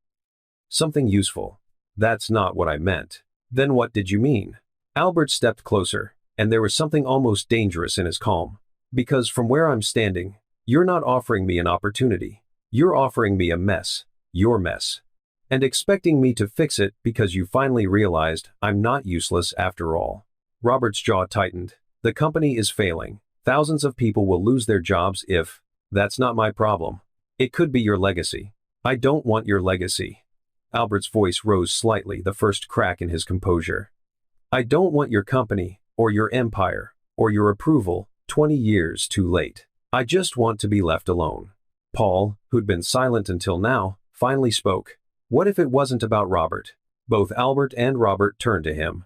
Something useful. That's not what I meant. Then what did you mean? Albert stepped closer, and there was something almost dangerous in his calm. Because from where I'm standing, you're not offering me an opportunity. You're offering me a mess. Your mess. And expecting me to fix it because you finally realized I'm not useless after all. Robert's jaw tightened. The company is failing. Thousands of people will lose their jobs if. That's not my problem. It could be your legacy. I don't want your legacy. Albert's voice rose slightly, the first crack in his composure. I don't want your company, or your empire, or your approval, 20 years too late. I just want to be left alone. Paul, who'd been silent until now, finally spoke. What if it wasn't about Robert? Both Albert and Robert turned to him.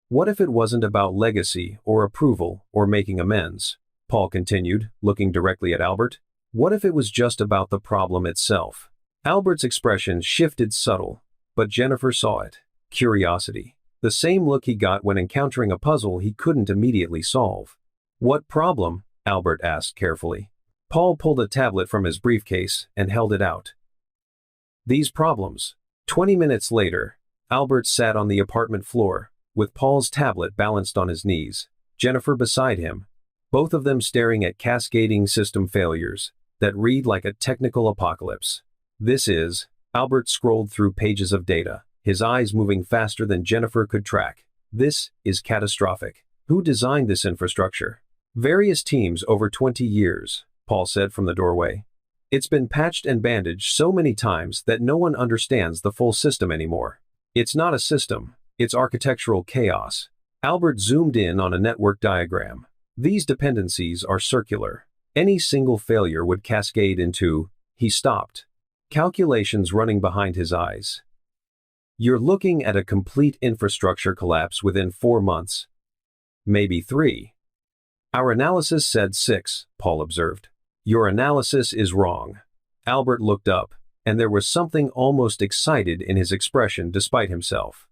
What if it wasn't about legacy, or approval, or making amends? Paul continued, looking directly at Albert. What if it was just about the problem itself? Albert's expression shifted subtle, but Jennifer saw it. Curiosity. The same look he got when encountering a puzzle he couldn't immediately solve. What problem? Albert asked carefully. Paul pulled a tablet from his briefcase and held it out. These problems. 20 minutes later, Albert sat on the apartment floor, with Paul's tablet balanced on his knees, Jennifer beside him, both of them staring at cascading system failures that read like a technical apocalypse. This is, Albert scrolled through pages of data, his eyes moving faster than Jennifer could track. This is catastrophic. Who designed this infrastructure? Various teams over 20 years, Paul said from the doorway. It's been patched and bandaged so many times that no one understands the full system anymore. It's not a system, it's architectural chaos. Albert zoomed in on a network diagram. These dependencies are circular. Any single failure would cascade into. He stopped. Calculations running behind his eyes. You're looking at a complete infrastructure collapse within 4 months. Maybe 3. Our analysis said 6, Paul observed. Your analysis is wrong. Albert looked up, and there was something almost excited in his expression despite himself.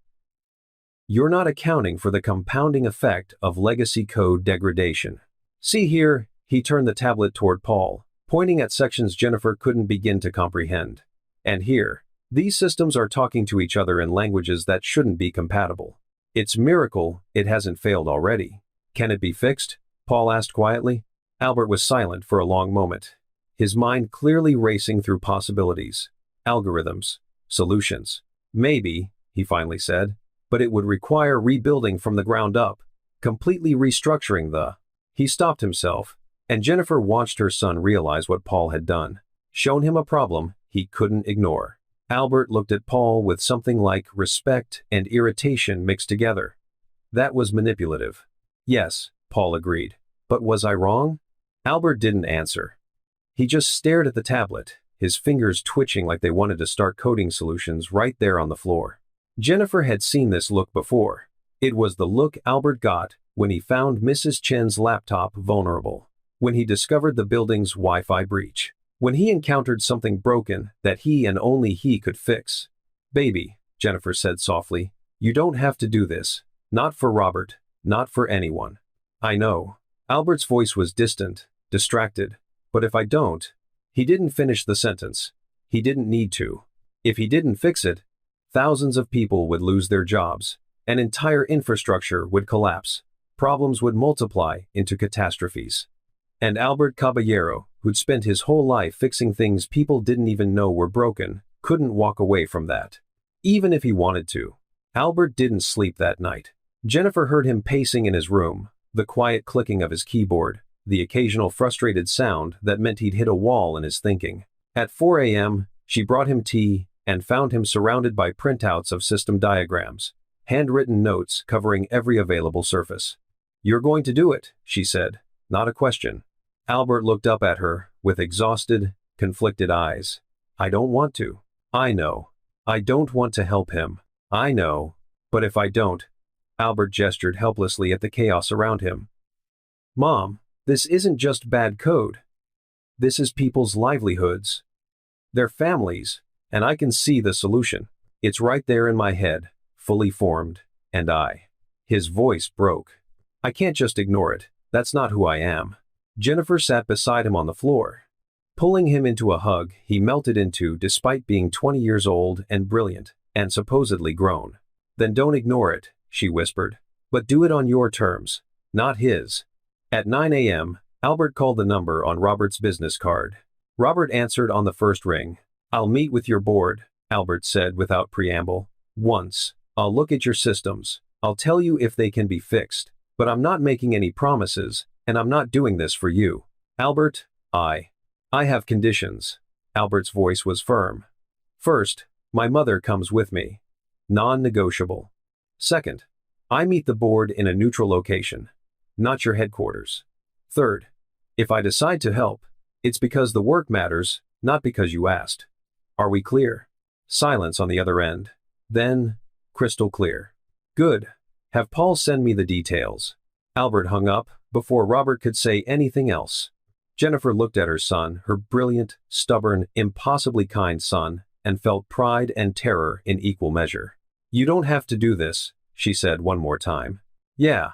You're not accounting for the compounding effect of legacy code degradation. See here, he turned the tablet toward Paul, pointing at sections Jennifer couldn't begin to comprehend. And here, these systems are talking to each other in languages that shouldn't be compatible. It's miracle it hasn't failed already. Can it be fixed? Paul asked quietly. Albert was silent for a long moment, his mind clearly racing through possibilities, algorithms, solutions. Maybe, he finally said, but it would require rebuilding from the ground up, completely restructuring the. He stopped himself, and Jennifer watched her son realize what Paul had done, shown him a problem he couldn't ignore. Albert looked at Paul with something like respect and irritation mixed together. That was manipulative. Yes, Paul agreed. But was I wrong? Albert didn't answer. He just stared at the tablet, his fingers twitching like they wanted to start coding solutions right there on the floor. Jennifer had seen this look before. It was the look Albert got when he found Mrs. Chen's laptop vulnerable, when he discovered the building's Wi-Fi breach, when he encountered something broken that he and only he could fix. Baby, Jennifer said softly, you don't have to do this. Not for Robert, not for anyone. I know. Albert's voice was distant, distracted. But if I don't. He didn't finish the sentence. He didn't need to. If he didn't fix it, thousands of people would lose their jobs. An entire infrastructure would collapse. Problems would multiply into catastrophes. And Albert Caballero, who'd spent his whole life fixing things people didn't even know were broken, couldn't walk away from that. Even if he wanted to. Albert didn't sleep that night. Jennifer heard him pacing in his room, the quiet clicking of his keyboard, the occasional frustrated sound that meant he'd hit a wall in his thinking. At 4 a.m., she brought him tea and found him surrounded by printouts of system diagrams, handwritten notes covering every available surface. You're going to do it, she said, not a question. Albert looked up at her with exhausted, conflicted eyes. I don't want to. I know. I don't want to help him. I know. But if I don't. Albert gestured helplessly at the chaos around him. Mom, this isn't just bad code. This is people's livelihoods. Their families, and I can see the solution. It's right there in my head, fully formed, and I. His voice broke. I can't just ignore it. That's not who I am. Jennifer sat beside him on the floor. Pulling him into a hug he melted into despite being 20 years old and brilliant, and supposedly grown. Then don't ignore it, she whispered. But do it on your terms, not his. At 9 a.m., Albert called the number on Robert's business card. Robert answered on the first ring. I'll meet with your board, Albert said without preamble. Once. I'll look at your systems. I'll tell you if they can be fixed. But I'm not making any promises, and I'm not doing this for you. Albert, I have conditions. Albert's voice was firm. First, my mother comes with me. Non-negotiable. Second, I meet the board in a neutral location, not your headquarters. Third, if I decide to help, it's because the work matters, not because you asked. Are we clear? Silence on the other end. Then, crystal clear. Good. Have Paul send me the details. Albert hung up before Robert could say anything else. Jennifer looked at her son, her brilliant, stubborn, impossibly kind son, and felt pride and terror in equal measure. You don't have to do this, she said one more time. Yeah,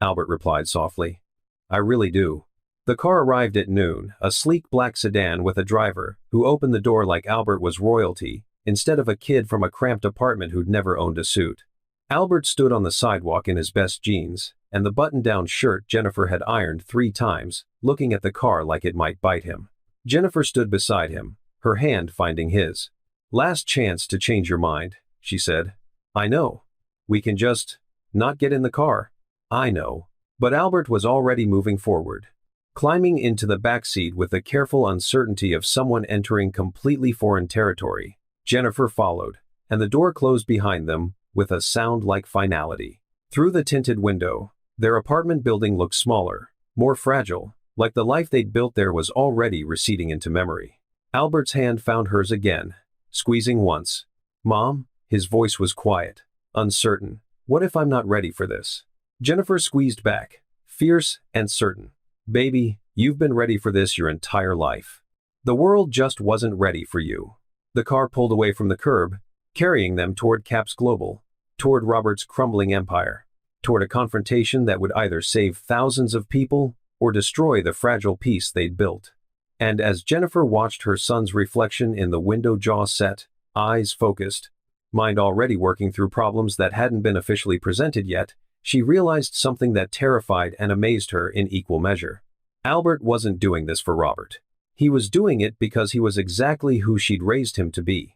Albert replied softly. I really do. The car arrived at noon, a sleek black sedan with a driver who opened the door like Albert was royalty, instead of a kid from a cramped apartment who'd never owned a suit. Albert stood on the sidewalk in his best jeans, and the button-down shirt Jennifer had ironed 3 times, looking at the car like it might bite him. Jennifer stood beside him, her hand finding his. Last chance to change your mind, she said. I know. We can just not get in the car. I know. But Albert was already moving forward, climbing into the back seat with the careful uncertainty of someone entering completely foreign territory. Jennifer followed, and the door closed behind them with a sound like finality. Through the tinted window, their apartment building looked smaller, more fragile, like the life they'd built there was already receding into memory. Albert's hand found hers again, squeezing once. "Mom?" His voice was quiet, uncertain. "What if I'm not ready for this?" Jennifer squeezed back, fierce and certain. "Baby, you've been ready for this your entire life. The world just wasn't ready for you." The car pulled away from the curb, carrying them toward Caps Global, toward Robert's crumbling empire, toward a confrontation that would either save thousands of people or destroy the fragile peace they'd built. And as Jennifer watched her son's reflection in the window, jaw set, eyes focused, mind already working through problems that hadn't been officially presented yet, she realized something that terrified and amazed her in equal measure. Albert wasn't doing this for Robert. He was doing it because he was exactly who she'd raised him to be.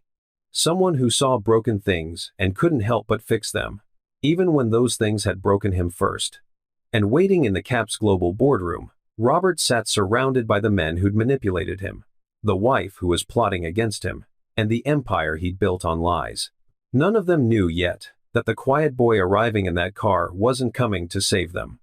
Someone who saw broken things and couldn't help but fix them, even when those things had broken him first. And waiting in the Caps Global boardroom, Robert sat surrounded by the men who'd manipulated him, the wife who was plotting against him, and the empire he'd built on lies. None of them knew yet that the quiet boy arriving in that car wasn't coming to save them.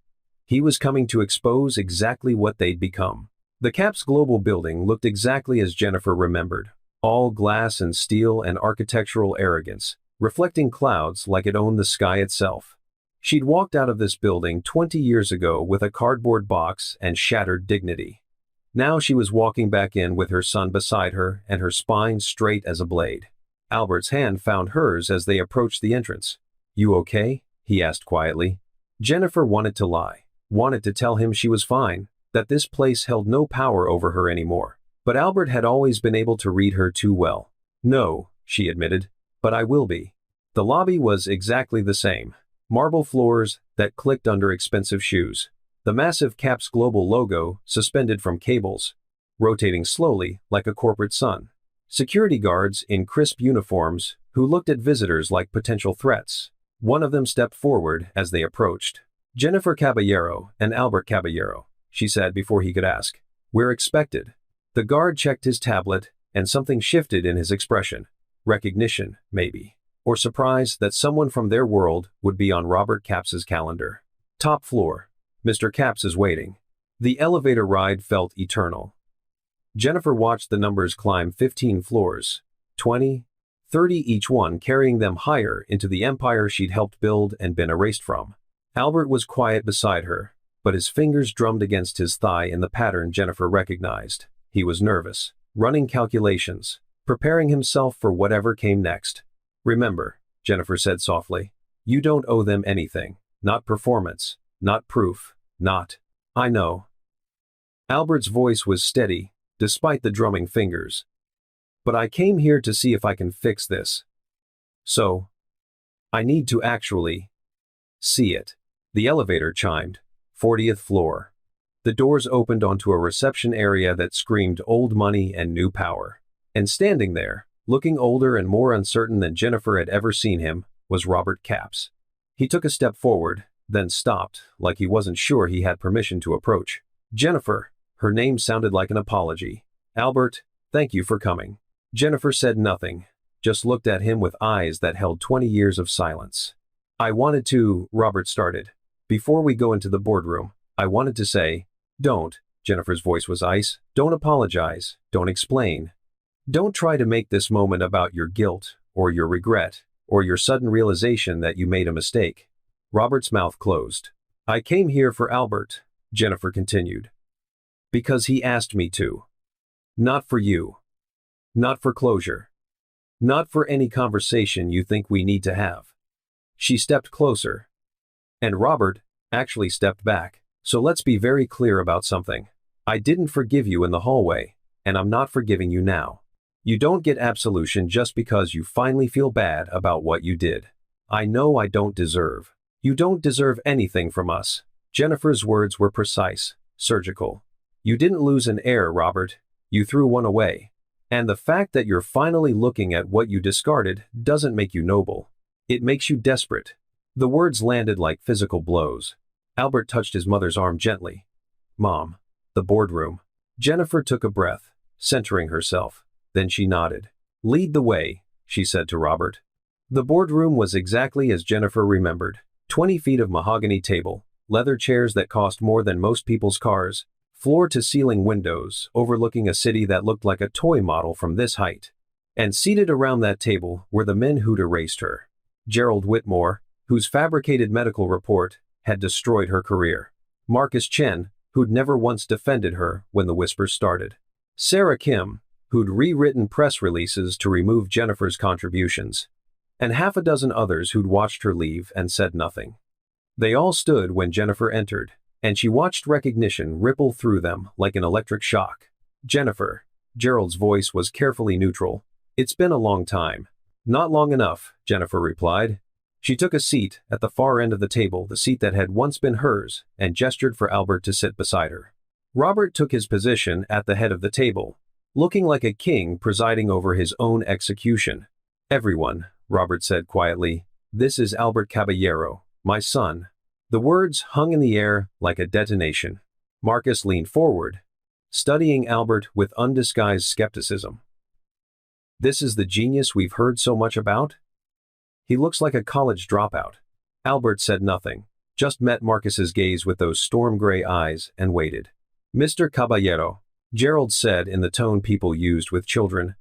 He was coming to expose exactly what they'd become. The Caps Global building looked exactly as Jennifer remembered, all glass and steel and architectural arrogance, reflecting clouds like it owned the sky itself. She'd walked out of this building 20 years ago with a cardboard box and shattered dignity. Now she was walking back in with her son beside her and her spine straight as a blade. Albert's hand found hers as they approached the entrance. "You okay?" he asked quietly. Jennifer wanted to lie, wanted to tell him she was fine, that this place held no power over her anymore. But Albert had always been able to read her too well. "No," she admitted, "but I will be." The lobby was exactly the same. Marble floors that clicked under expensive shoes. The massive Caps Global logo suspended from cables, rotating slowly like a corporate sun. Security guards in crisp uniforms who looked at visitors like potential threats. One of them stepped forward as they approached. "Jennifer Caballero and Albert Caballero," she said before he could ask. "We're expected." The guard checked his tablet, and something shifted in his expression. Recognition, maybe. Or surprise that someone from their world would be on Robert Caps's calendar. "Top floor. Mr. Capps is waiting." The elevator ride felt eternal. Jennifer watched the numbers climb 15 floors, 20, 30 each one, carrying them higher into the empire she'd helped build and been erased from. Albert was quiet beside her, but his fingers drummed against his thigh in the pattern Jennifer recognized. He was nervous, running calculations, preparing himself for whatever came next. "Remember," Jennifer said softly, "you don't owe them anything. Not performance, not proof, not—" "I know." Albert's voice was steady, despite the drumming fingers. "But I came here to see if I can fix this. So, I need to actually see it." The elevator chimed. 40th floor. The doors opened onto a reception area that screamed old money and new power. And standing there, looking older and more uncertain than Jennifer had ever seen him, was Robert Capps. He took a step forward, then stopped, like he wasn't sure he had permission to approach. "Jennifer." Her name sounded like an apology. "Albert, thank you for coming." Jennifer said nothing, just looked at him with eyes that held 20 years of silence. "I wanted to," Robert started. "Before we go into the boardroom, I wanted to say—" "Don't." Jennifer's voice was ice. "Don't apologize. Don't explain. Don't try to make this moment about your guilt, or your regret, or your sudden realization that you made a mistake." Robert's mouth closed. "I came here for Albert," Jennifer continued. "Because he asked me to. Not for you. Not for closure. Not for any conversation you think we need to have." She stepped closer. And Robert actually stepped back. "So let's be very clear about something. I didn't forgive you in the hallway, and I'm not forgiving you now. You don't get absolution just because you finally feel bad about what you did. I know I don't deserve. You don't deserve anything from us." Jennifer's words were precise, surgical. "You didn't lose an heir, Robert. You threw one away. And the fact that you're finally looking at what you discarded doesn't make you noble. It makes you desperate." The words landed like physical blows. Albert touched his mother's arm gently. Mom. The boardroom. Jennifer took a breath, centering herself. Then she nodded. Lead the way, she said to Robert. The boardroom was exactly as Jennifer remembered. 20 feet of mahogany table, leather chairs that cost more than most people's cars, floor-to-ceiling windows overlooking a city that looked like a toy model from this height. And seated around that table were the men who'd erased her. Gerald Whitmore, whose fabricated medical report had destroyed her career. Marcus Chen, who'd never once defended her when the whispers started. Sarah Kim, who'd rewritten press releases to remove Jennifer's contributions. And half a dozen others who'd watched her leave and said nothing. They all stood when Jennifer entered, and she watched recognition ripple through them like an electric shock. Jennifer. Gerald's voice was carefully neutral. It's been a long time. Not long enough, Jennifer replied. She took a seat at the far end of the table, the seat that had once been hers, and gestured for Albert to sit beside her. Robert took his position at the head of the table, looking like a king presiding over his own execution. Everyone, Robert said quietly, this is Albert Caballero, my son. The words hung in the air like a detonation. Marcus leaned forward, studying Albert with undisguised skepticism. This is the genius we've heard so much about? He looks like a college dropout. Albert said nothing, just met Marcus's gaze with those storm-gray eyes and waited. Mr. Caballero, Gerald said in the tone people used with children,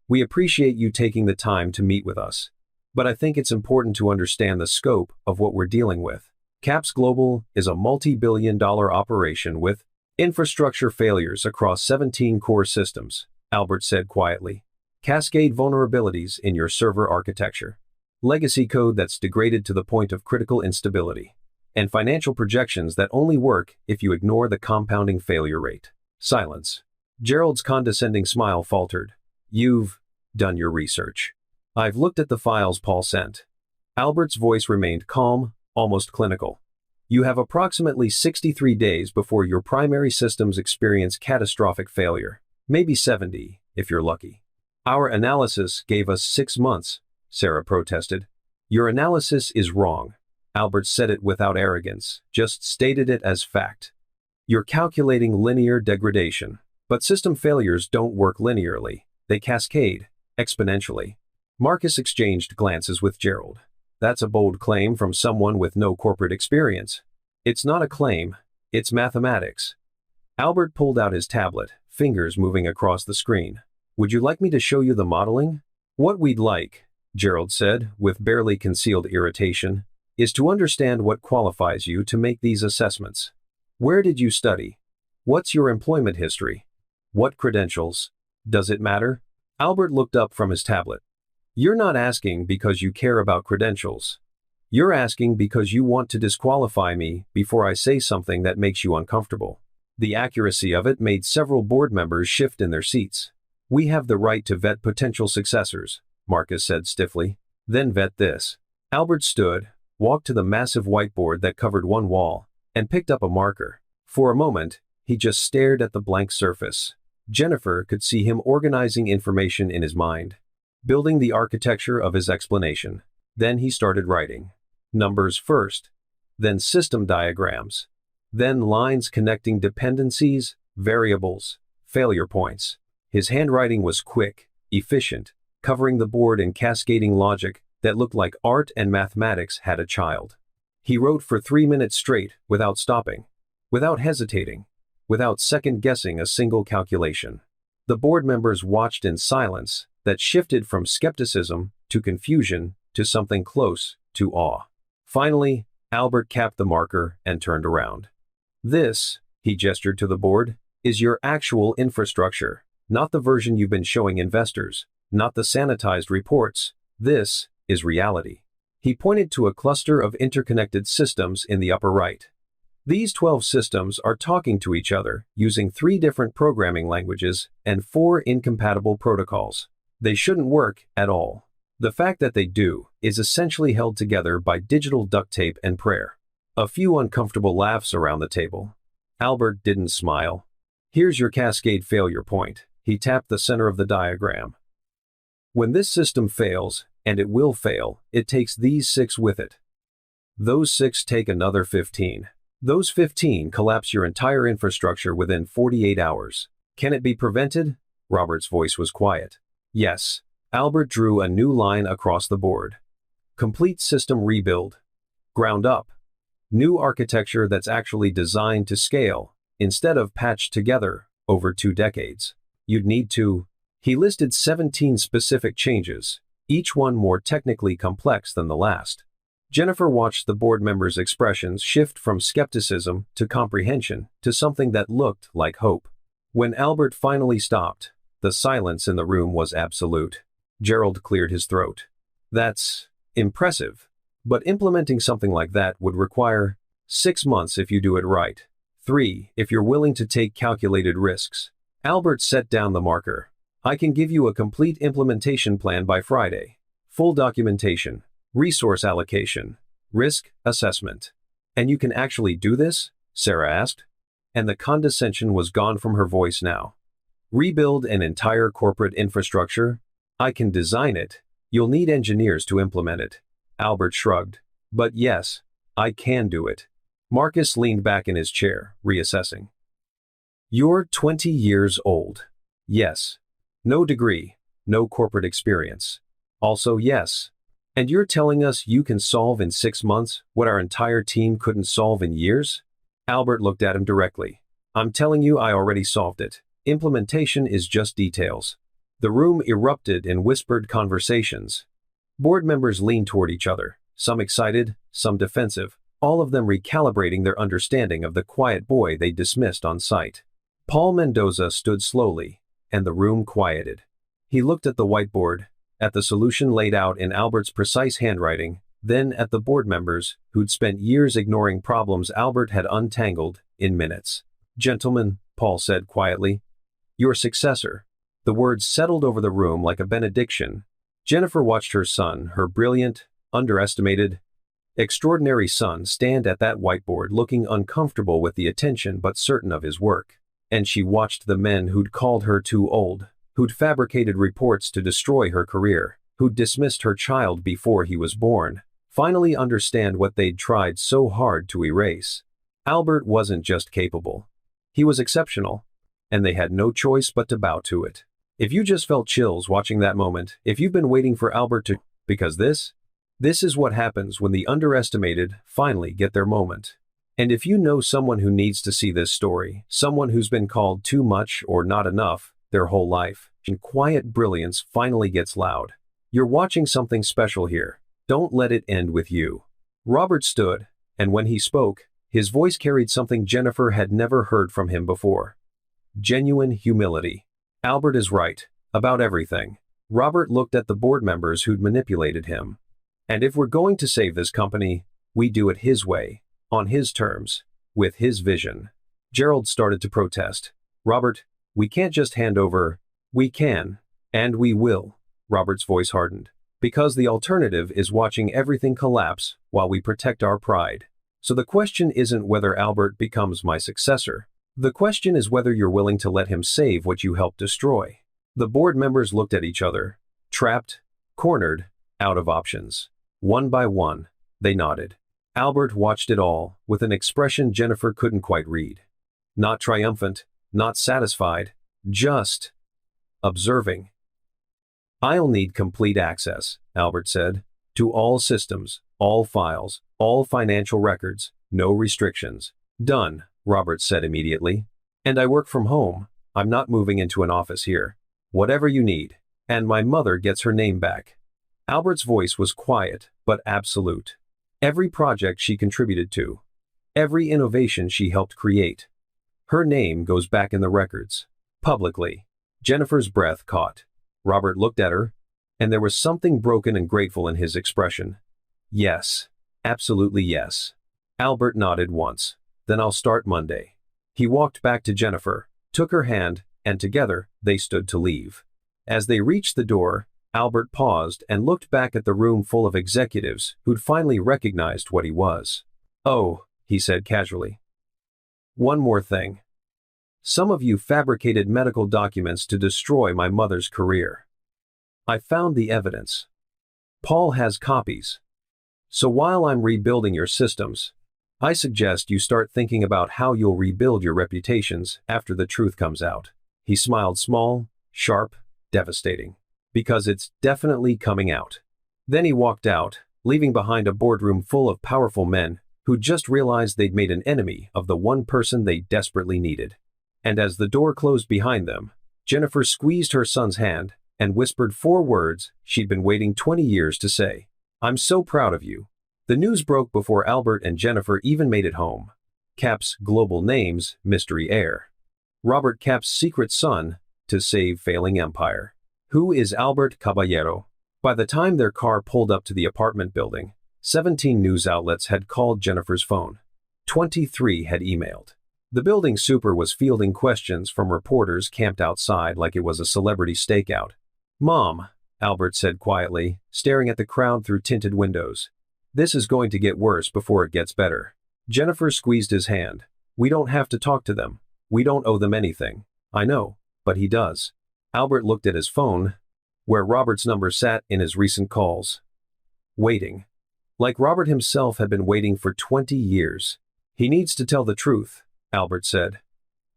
we appreciate you taking the time to meet with us. But I think it's important to understand the scope of what we're dealing with. CAPS Global is a multi-billion-dollar operation with infrastructure failures across 17 core systems, Albert said quietly. Cascade vulnerabilities in your server architecture. Legacy code that's degraded to the point of critical instability. And financial projections that only work if you ignore the compounding failure rate. Silence. Gerald's condescending smile faltered. You've done your research. I've looked at the files Paul sent. Albert's voice remained calm, almost clinical. You have approximately 63 days before your primary systems experience catastrophic failure. Maybe 70, if you're lucky. Our analysis gave us 6 months, Sarah protested. Your analysis is wrong. Albert said it without arrogance, just stated it as fact. You're calculating linear degradation. But system failures don't work linearly. They cascade, exponentially. Marcus exchanged glances with Gerald. That's a bold claim from someone with no corporate experience. It's not a claim, it's mathematics. Albert pulled out his tablet, fingers moving across the screen. Would you like me to show you the modeling? What we'd like, Gerald said, with barely concealed irritation, is to understand what qualifies you to make these assessments. Where did you study? What's your employment history? What credentials? Does it matter? Albert looked up from his tablet. You're not asking because you care about credentials. You're asking because you want to disqualify me before I say something that makes you uncomfortable. The accuracy of it made several board members shift in their seats. We have the right to vet potential successors, Marcus said stiffly. Then vet this. Albert stood, walked to the massive whiteboard that covered one wall, and picked up a marker. For a moment, he just stared at the blank surface. Jennifer could see him organizing information in his mind, building the architecture of his explanation. Then he started writing. Numbers first, then system diagrams, then lines connecting dependencies, variables, failure points. His handwriting was quick, efficient, covering the board in cascading logic that looked like art and mathematics had a child. He wrote for 3 minutes straight without stopping, without hesitating, without second-guessing a single calculation. The board members watched in silence that shifted from skepticism to confusion to something close to awe. Finally, Albert capped the marker and turned around. This, he gestured to the board, is your actual infrastructure, not the version you've been showing investors, not the sanitized reports. This is reality. He pointed to a cluster of interconnected systems in the upper right. These 12 systems are talking to each other using 3 different programming languages and 4 incompatible protocols. They shouldn't work at all. The fact that they do is essentially held together by digital duct tape and prayer. A few uncomfortable laughs around the table. Albert didn't smile. Here's your cascade failure point. He tapped the center of the diagram. When this system fails, and it will fail, it takes these 6 with it. Those 6 take another 15. Those 15 collapse your entire infrastructure within 48 hours. Can it be prevented? Robert's voice was quiet. Yes. Albert drew a new line across the board. Complete system rebuild. Ground up. New architecture that's actually designed to scale, instead of patched together over 2 decades. You'd need to. He listed 17 specific changes, each one more technically complex than the last. Jennifer watched the board members' expressions shift from skepticism to comprehension to something that looked like hope. When Albert finally stopped, the silence in the room was absolute. Gerald cleared his throat. That's impressive. But implementing something like that would require 6 months if you do it right. 3 if you're willing to take calculated risks. Albert set down the marker. I can give you a complete implementation plan by Friday. Full documentation, resource allocation, risk assessment. And you can actually do this? Sarah asked. And the condescension was gone from her voice now. Rebuild an entire corporate infrastructure? I can design it. You'll need engineers to implement it. Albert shrugged. But yes, I can do it. Marcus leaned back in his chair, reassessing. You're 20 years old. Yes. No degree, no corporate experience. Also yes. And you're telling us you can solve in 6 months what our entire team couldn't solve in years? Albert looked at him directly. I'm telling you I already solved it. Implementation is just details. The room erupted in whispered conversations. Board members leaned toward each other, some excited, some defensive, all of them recalibrating their understanding of the quiet boy they dismissed on sight. Paul Mendoza stood slowly, and the room quieted. He looked at the whiteboard, at the solution laid out in Albert's precise handwriting, then at the board members, who'd spent years ignoring problems Albert had untangled in minutes. Gentlemen, Paul said quietly, your successor. The words settled over the room like a benediction. Jennifer watched her son, her brilliant, underestimated, extraordinary son, stand at that whiteboard looking uncomfortable with the attention but certain of his work. And she watched the men who'd called her too old, who'd fabricated reports to destroy her career, who'd dismissed her child before he was born, finally understand what they'd tried so hard to erase. Albert wasn't just capable. He was exceptional, and they had no choice but to bow to it. If you just felt chills watching that moment, if you've been waiting for Albert to, because this is what happens when the underestimated finally get their moment. And if you know someone who needs to see this story, someone who's been called too much or not enough their whole life, and quiet brilliance finally gets loud. You're watching something special here. Don't let it end with you. Robert stood, and when he spoke, his voice carried something Jennifer had never heard from him before. Genuine humility. Albert is right, about everything. Robert looked at the board members who'd manipulated him. And if we're going to save this company, we do it his way, on his terms, with his vision. Gerald started to protest. Robert, we can't just hand over. We can, and we will. Robert's voice hardened. Because the alternative is watching everything collapse while we protect our pride. So the question isn't whether Albert becomes my successor. The question is whether you're willing to let him save what you helped destroy. The board members looked at each other, trapped, cornered, out of options. One by one, they nodded. Albert watched it all, with an expression Jennifer couldn't quite read. Not triumphant, not satisfied, just observing. I'll need complete access, Albert said, to all systems, all files, all financial records, no restrictions. Done, Robert said immediately. And I work from home. I'm not moving into an office here. Whatever you need. And my mother gets her name back. Albert's voice was quiet, but absolute. Every project she contributed to, every innovation she helped create, her name goes back in the records, publicly. Jennifer's breath caught. Robert looked at her, and there was something broken and grateful in his expression. Yes, absolutely yes. Albert nodded once. Then I'll start Monday. He walked back to Jennifer, took her hand, and together they stood to leave. As they reached the door, Albert paused and looked back at the room full of executives who'd finally recognized what he was. Oh, he said casually. One more thing. Some of you fabricated medical documents to destroy my mother's career. I found the evidence. Paul has copies. So while I'm rebuilding your systems, I suggest you start thinking about how you'll rebuild your reputations after the truth comes out." He smiled small, sharp, devastating. "Because it's definitely coming out." Then he walked out, leaving behind a boardroom full of powerful men who just realized they'd made an enemy of the one person they desperately needed. And as the door closed behind them, Jennifer squeezed her son's hand and whispered 4 words she'd been waiting 20 years to say. "I'm so proud of you." The news broke before Albert and Jennifer even made it home. Cap's global name's mystery heir. Robert Cap's secret son to save failing empire. Who is Albert Caballero? By the time their car pulled up to the apartment building, 17 news outlets had called Jennifer's phone. 23 had emailed. The building super was fielding questions from reporters camped outside like it was a celebrity stakeout. "Mom," Albert said quietly, staring at the crowd through tinted windows. "This is going to get worse before it gets better." Jennifer squeezed his hand. "We don't have to talk to them. We don't owe them anything." "I know, but he does." Albert looked at his phone, where Robert's number sat in his recent calls. Waiting. Like Robert himself had been waiting for 20 years. "He needs to tell the truth," Albert said.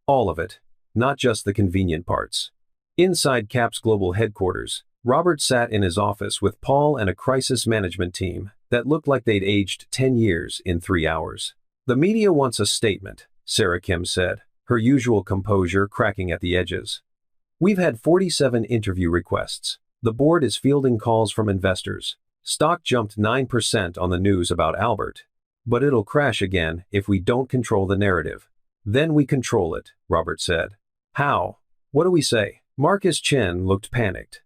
"All of it, not just the convenient parts." Inside Cap's global headquarters, Robert sat in his office with Paul and a crisis management team that looked like they'd aged 10 years in 3 hours. "The media wants a statement," Sarah Kim said, her usual composure cracking at the edges. "We've had 47 interview requests. The board is fielding calls from investors. Stock jumped 9% on the news about Albert. But it'll crash again if we don't control the narrative." "Then we control it," Robert said. "How? What do we say?" Marcus Chen looked panicked.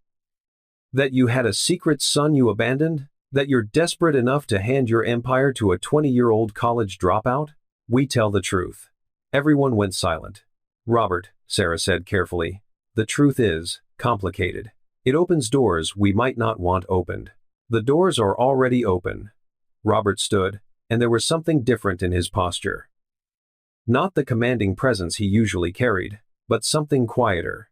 "That you had a secret son you abandoned? That you're desperate enough to hand your empire to a 20-year-old college dropout?" "We tell the truth." Everyone went silent. "Robert," Sarah said carefully, "the truth is complicated. It opens doors we might not want opened. The doors are already open." Robert stood, and there was something different in his posture. Not the commanding presence he usually carried, but something quieter.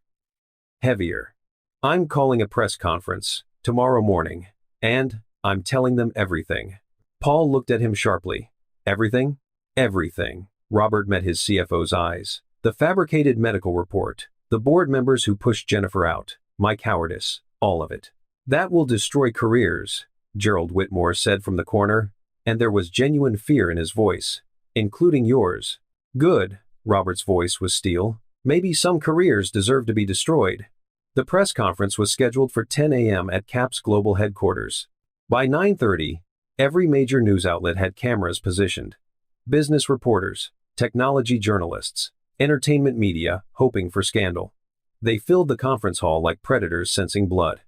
Heavier. "I'm calling a press conference tomorrow morning, and I'm telling them everything." Paul looked at him sharply. "Everything?" "Everything." Robert met his CFO's eyes. "The fabricated medical report, the board members who pushed Jennifer out, my cowardice, all of it. That will destroy careers," Gerald Whitmore said from the corner, and there was genuine fear in his voice. "Including yours." "Good." Robert's voice was steel. "Maybe some careers deserve to be destroyed." The press conference was scheduled for 10 a.m. at Cap's global headquarters. By 9:30, every major news outlet had cameras positioned. Business reporters, technology journalists, entertainment media, hoping for scandal. They filled the conference hall like predators sensing blood.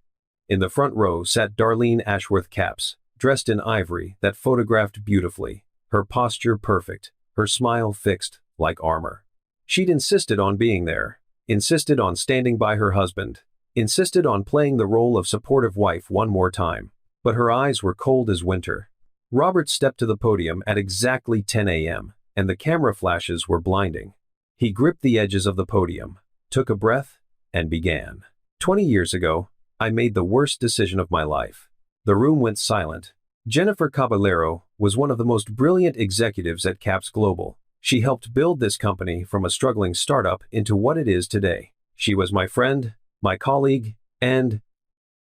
In the front row sat Darlene Ashworth Capps, dressed in ivory that photographed beautifully, her posture perfect, her smile fixed like armor. She'd insisted on being there, insisted on standing by her husband, insisted on playing the role of supportive wife one more time, but her eyes were cold as winter. Robert stepped to the podium at exactly 10 a.m., and the camera flashes were blinding. He gripped the edges of the podium, took a breath, and began. 20 years ago, I made the worst decision of my life." The room went silent. Jennifer Caballero was one of the most brilliant executives at Caps Global. She helped build this company from a struggling startup into what it is today. "She was my friend, my colleague, and..."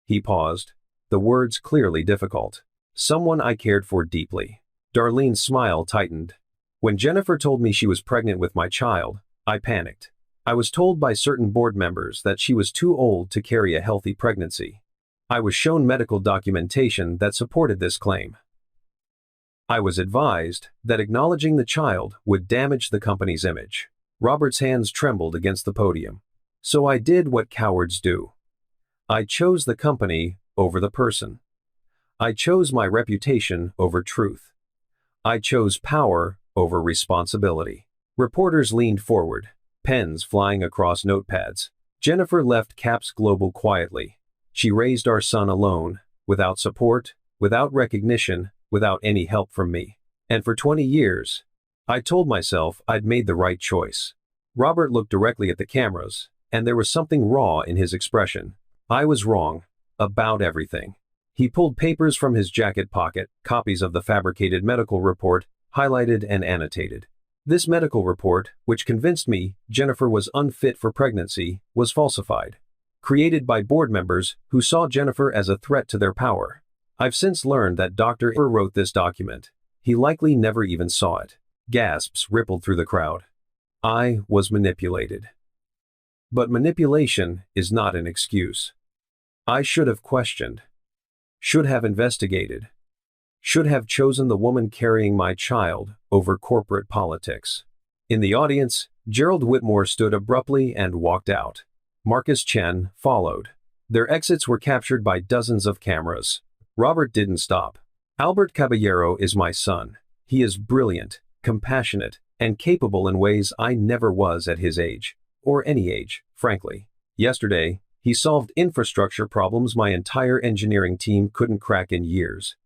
He paused, the words clearly difficult. "Someone I cared for deeply." Darlene's smile tightened. "When Jennifer told me she was pregnant with my child, I panicked. I was told by certain board members that she was too old to carry a healthy pregnancy. I was shown medical documentation that supported this claim. I was advised that acknowledging the child would damage the company's image." Robert's hands trembled against the podium. "So I did what cowards do. I chose the company over the person. I chose my reputation over truth. I chose power over responsibility." Reporters leaned forward, pens flying across notepads. Jennifer left Caps Global quietly. "She raised our son alone, without support, without recognition, without any help from me. And for 20 years, I told myself I'd made the right choice." Robert looked directly at the cameras, and there was something raw in his expression. "I was wrong. About everything." He pulled papers from his jacket pocket, copies of the fabricated medical report, highlighted and annotated. This medical report, which convinced me Jennifer was unfit for pregnancy, was falsified. Created by board members who saw Jennifer as a threat to their power. I've since learned that Dr. Heir wrote this document. He likely never even saw it. Gasps rippled through the crowd. I was manipulated. But manipulation is not an excuse. I should have questioned. Should have investigated. Should have chosen the woman carrying my child over corporate politics. In the audience, Gerald Whitmore stood abruptly and walked out. Marcus Chen followed. Their exits were captured by dozens of cameras. Robert didn't stop. Albert Caballero is my son. He is brilliant, compassionate, and capable in ways I never was at his age. Or any age, frankly. Yesterday, he solved infrastructure problems my entire engineering team couldn't crack in years.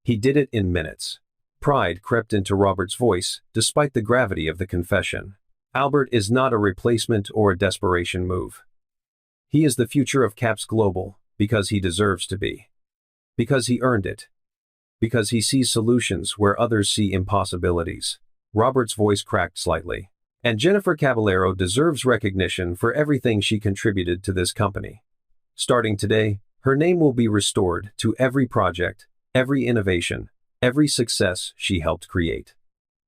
He did it in minutes. Pride crept into Robert's voice, despite the gravity of the confession. Albert is not a replacement or a desperation move. He is the future of Caps Global, because he deserves to be. Because he earned it. Because he sees solutions where others see impossibilities. Robert's voice cracked slightly. And Jennifer Caballero deserves recognition for everything she contributed to this company. Starting today, her name will be restored to every project, every innovation, every success she helped create.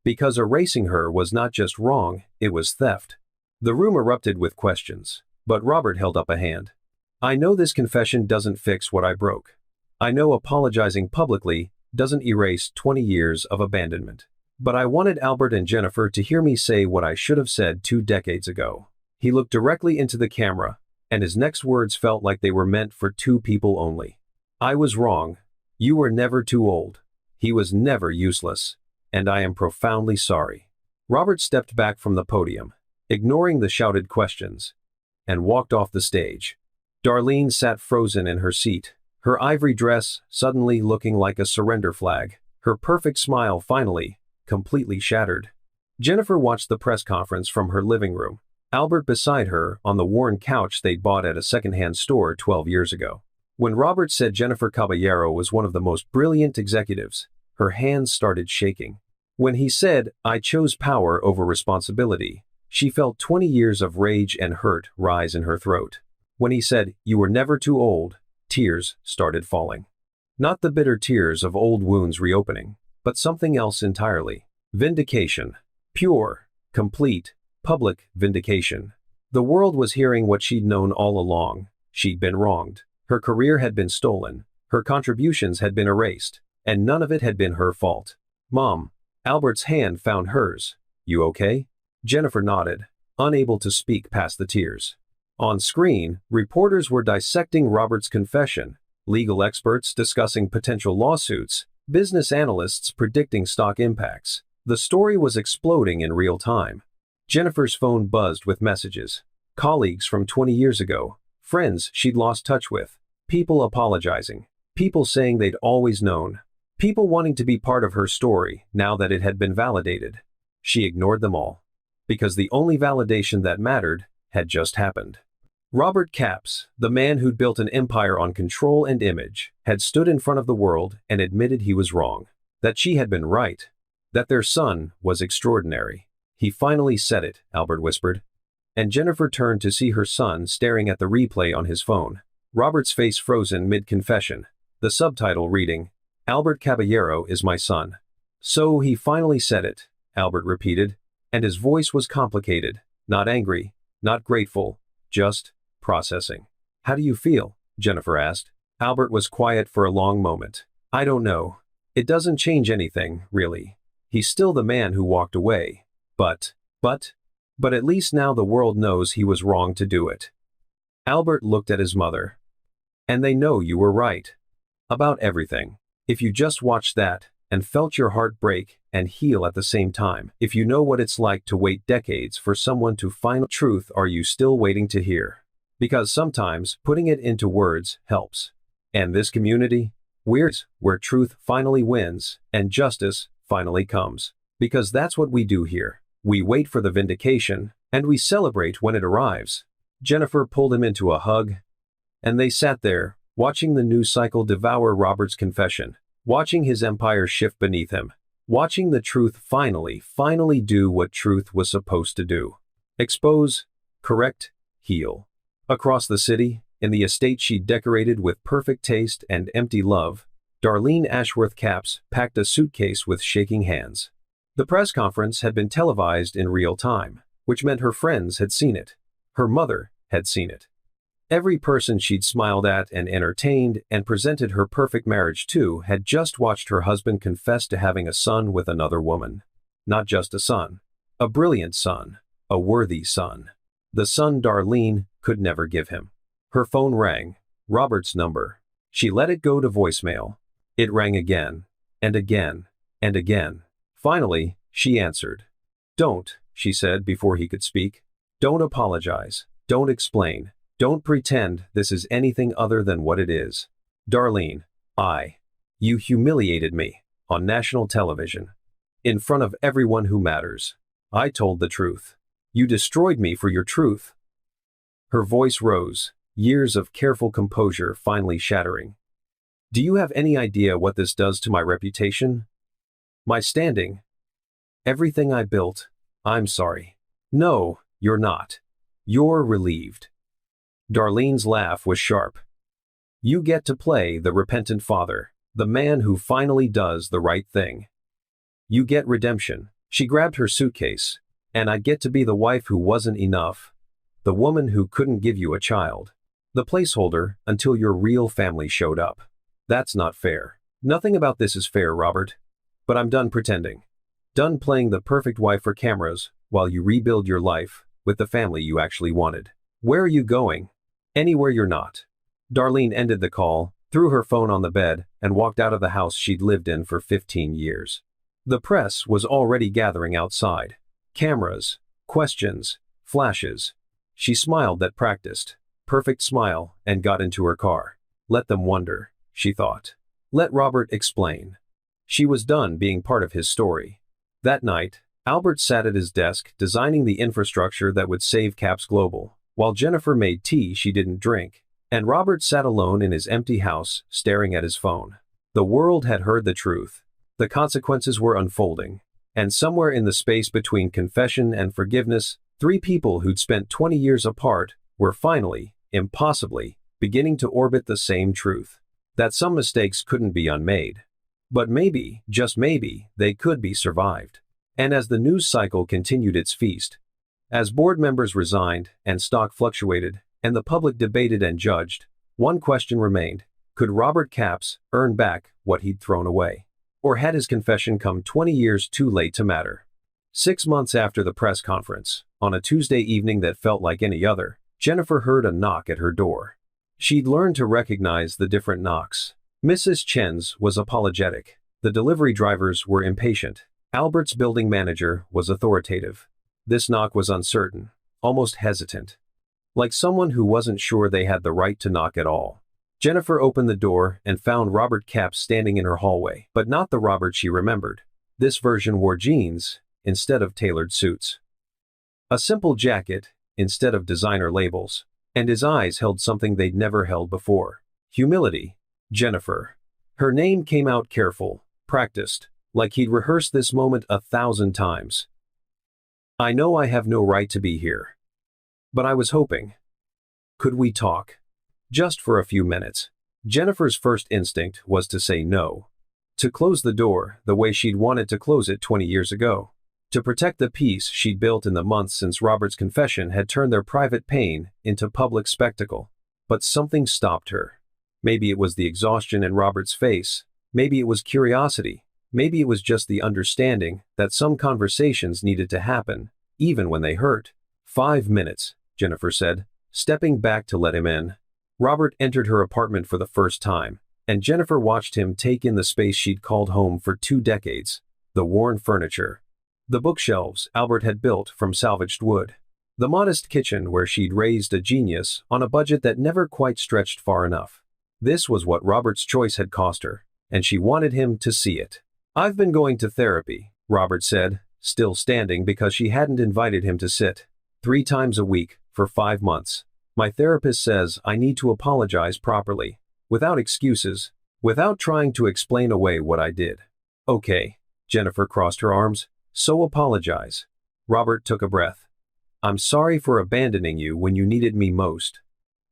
Because erasing her was not just wrong, it was theft. The room erupted with questions, but Robert held up a hand. I know this confession doesn't fix what I broke. I know apologizing publicly doesn't erase 20 years of abandonment. But I wanted Albert and Jennifer to hear me say what I should have said 2 decades ago. He looked directly into the camera, and his next words felt like they were meant for 2 people only. I was wrong. You were never too old. He was never useless. And I am profoundly sorry. Robert stepped back from the podium, ignoring the shouted questions, and walked off the stage. Darlene sat frozen in her seat, her ivory dress suddenly looking like a surrender flag, her perfect smile finally completely shattered. Jennifer watched the press conference from her living room, Albert beside her on the worn couch they'd bought at a secondhand store 12 years ago. When Robert said Jennifer Caballero was one of the most brilliant executives, her hands started shaking. When he said, I chose power over responsibility, she felt 20 years of rage and hurt rise in her throat. When he said, you were never too old, tears started falling. Not the bitter tears of old wounds reopening, but something else entirely. Vindication. Pure, complete, public vindication. The world was hearing what she'd known all along. She'd been wronged. Her career had been stolen. Her contributions had been erased. And none of it had been her fault. Mom. Albert's hand found hers. You okay? Jennifer nodded, unable to speak past the tears. On screen, reporters were dissecting Robert's confession, legal experts discussing potential lawsuits, business analysts predicting stock impacts. The story was exploding in real time. Jennifer's phone buzzed with messages. Colleagues from 20 years ago, friends she'd lost touch with, people apologizing, people saying they'd always known, people wanting to be part of her story now that it had been validated. She ignored them all. Because the only validation that mattered had just happened. Robert Capps, the man who'd built an empire on control and image, had stood in front of the world and admitted he was wrong. That she had been right. That their son was extraordinary. He finally said it, Albert whispered. And Jennifer turned to see her son staring at the replay on his phone. Robert's face frozen mid-confession. The subtitle reading, Albert Caballero is my son. So he finally said it, Albert repeated. And his voice was complicated, not angry, not grateful, just processing. How do you feel? Jennifer asked. Albert was quiet for a long moment. I don't know. It doesn't change anything, really. He's still the man who walked away. But at least now the world knows he was wrong to do it. Albert looked at his mother. And they know you were right. About everything. If you just watched that, and felt your heart break and heal at the same time. If you know what it's like to wait decades for someone to find truth, are you still waiting to hear? Because sometimes putting it into words helps. And this community, where truth finally wins and justice finally comes. Because that's what we do here. We wait for the vindication, and we celebrate when it arrives. Jennifer pulled him into a hug, and they sat there, watching the news cycle devour Robert's confession. Watching his empire shift beneath him, Watching the truth finally do what truth was supposed to do. Expose, correct, heal. Across the city, in the estate she'd decorated with perfect taste and empty love, Darlene Ashworth Capps packed a suitcase with shaking hands. The press conference had been televised in real time, which meant her friends had seen it. Her mother had seen it. Every person she'd smiled at and entertained and presented her perfect marriage to had just watched her husband confess to having a son with another woman. Not just a son. A brilliant son. A worthy son. The son Darlene could never give him. Her phone rang. Robert's number. She let it go to voicemail. It rang again, and again, and again. Finally, she answered. "Don't," she said before he could speak. "Don't apologize. Don't explain. Don't pretend this is anything other than what it is. Darlene, you humiliated me, on national television. In front of everyone who matters. I told the truth. You destroyed me for your truth." Her voice rose, years of careful composure finally shattering. "Do you have any idea what this does to my reputation? My standing? Everything I built? I'm sorry." "No, you're not. You're relieved." Darlene's laugh was sharp. "You get to play the repentant father, the man who finally does the right thing. You get redemption." She grabbed her suitcase. "And I get to be the wife who wasn't enough. The woman who couldn't give you a child. The placeholder until your real family showed up. That's not fair. Nothing about this is fair, Robert. But I'm done pretending. Done playing the perfect wife for cameras while you rebuild your life with the family you actually wanted. Where are you going? Anywhere you're not." Darlene ended the call, threw her phone on the bed, and walked out of the house she'd lived in for 15 years. The press was already gathering outside. Cameras, questions, flashes. She smiled that practiced. Perfect smile, and got into her car. Let them wonder, she thought. Let Robert explain. She was done being part of his story. That night, Albert sat at his desk designing the infrastructure that would save Capps Global, while Jennifer made tea she didn't drink, and Robert sat alone in his empty house, staring at his phone. The world had heard the truth. The consequences were unfolding, and somewhere in the space between confession and forgiveness, three people who'd spent 20 years apart were finally, impossibly, beginning to orbit the same truth. That some mistakes couldn't be unmade. But maybe, just maybe, they could be survived. And as the news cycle continued its feast, as board members resigned and stock fluctuated, and the public debated and judged, one question remained. Could Robert Capps earn back what he'd thrown away? Or had his confession come 20 years too late to matter? 6 months after the press conference, on a Tuesday evening that felt like any other, Jennifer heard a knock at her door. She'd learned to recognize the different knocks. Mrs. Chen's was apologetic. The delivery drivers were impatient. Albert's building manager was authoritative. This knock was uncertain, almost hesitant. Like someone who wasn't sure they had the right to knock at all. Jennifer opened the door and found Robert Capps standing in her hallway, but not the Robert she remembered. This version wore jeans instead of tailored suits. A simple jacket instead of designer labels. And his eyes held something they'd never held before. Humility. Jennifer. Her name came out careful, practiced, like he'd rehearsed this moment 1,000 times. I know I have no right to be here. But I was hoping. Could we talk? Just for a few minutes. Jennifer's first instinct was to say no. To close the door the way she'd wanted to close it 20 years ago. To protect the peace she'd built in the months since Robert's confession had turned their private pain into public spectacle. But something stopped her. Maybe it was the exhaustion in Robert's face. Maybe it was curiosity. Maybe it was just the understanding that some conversations needed to happen, even when they hurt. 5 minutes, Jennifer said, stepping back to let him in. Robert entered her apartment for the first time, and Jennifer watched him take in the space she'd called home for 2 decades. The worn furniture. The bookshelves Albert had built from salvaged wood. The modest kitchen where she'd raised a genius on a budget that never quite stretched far enough. This was what Robert's choice had cost her, and she wanted him to see it. I've been going to therapy, Robert said, still standing because she hadn't invited him to sit. 3 times a week, for 5 months. My therapist says I need to apologize properly, without excuses, without trying to explain away what I did. Okay. Jennifer crossed her arms. So apologize. Robert took a breath. I'm sorry for abandoning you when you needed me most.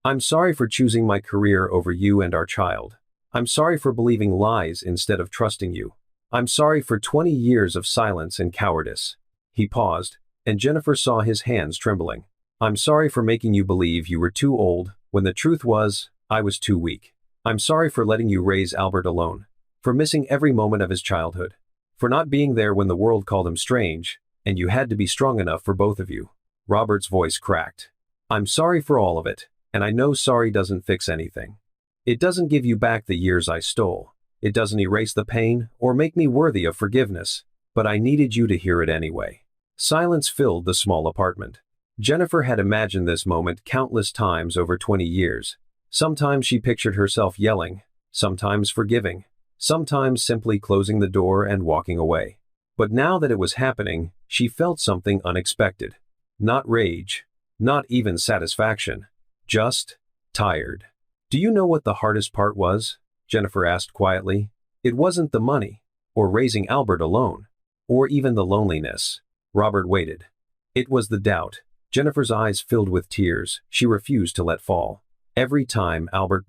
I'm sorry for choosing my career over you and our child. I'm sorry for believing lies instead of trusting you. I'm sorry for 20 years of silence and cowardice. He paused, and Jennifer saw his hands trembling. I'm sorry for making you believe you were too old, when the truth was, I was too weak. I'm sorry for letting you raise Albert alone, for missing every moment of his childhood, for not being there when the world called him strange, and you had to be strong enough for both of you. Robert's voice cracked. I'm sorry for all of it, and I know sorry doesn't fix anything. It doesn't give you back the years I stole. It doesn't erase the pain or make me worthy of forgiveness, but I needed you to hear it anyway. Silence filled the small apartment. Jennifer had imagined this moment countless times over 20 years. Sometimes she pictured herself yelling, sometimes forgiving, sometimes simply closing the door and walking away. But now that it was happening, she felt something unexpected. Not rage, not even satisfaction, just tired. Do you know what the hardest part was? Jennifer asked quietly. It wasn't the money, or raising Albert alone, or even the loneliness. Robert waited. It was the doubt. Jennifer's eyes filled with tears she refused to let fall. Every time Albert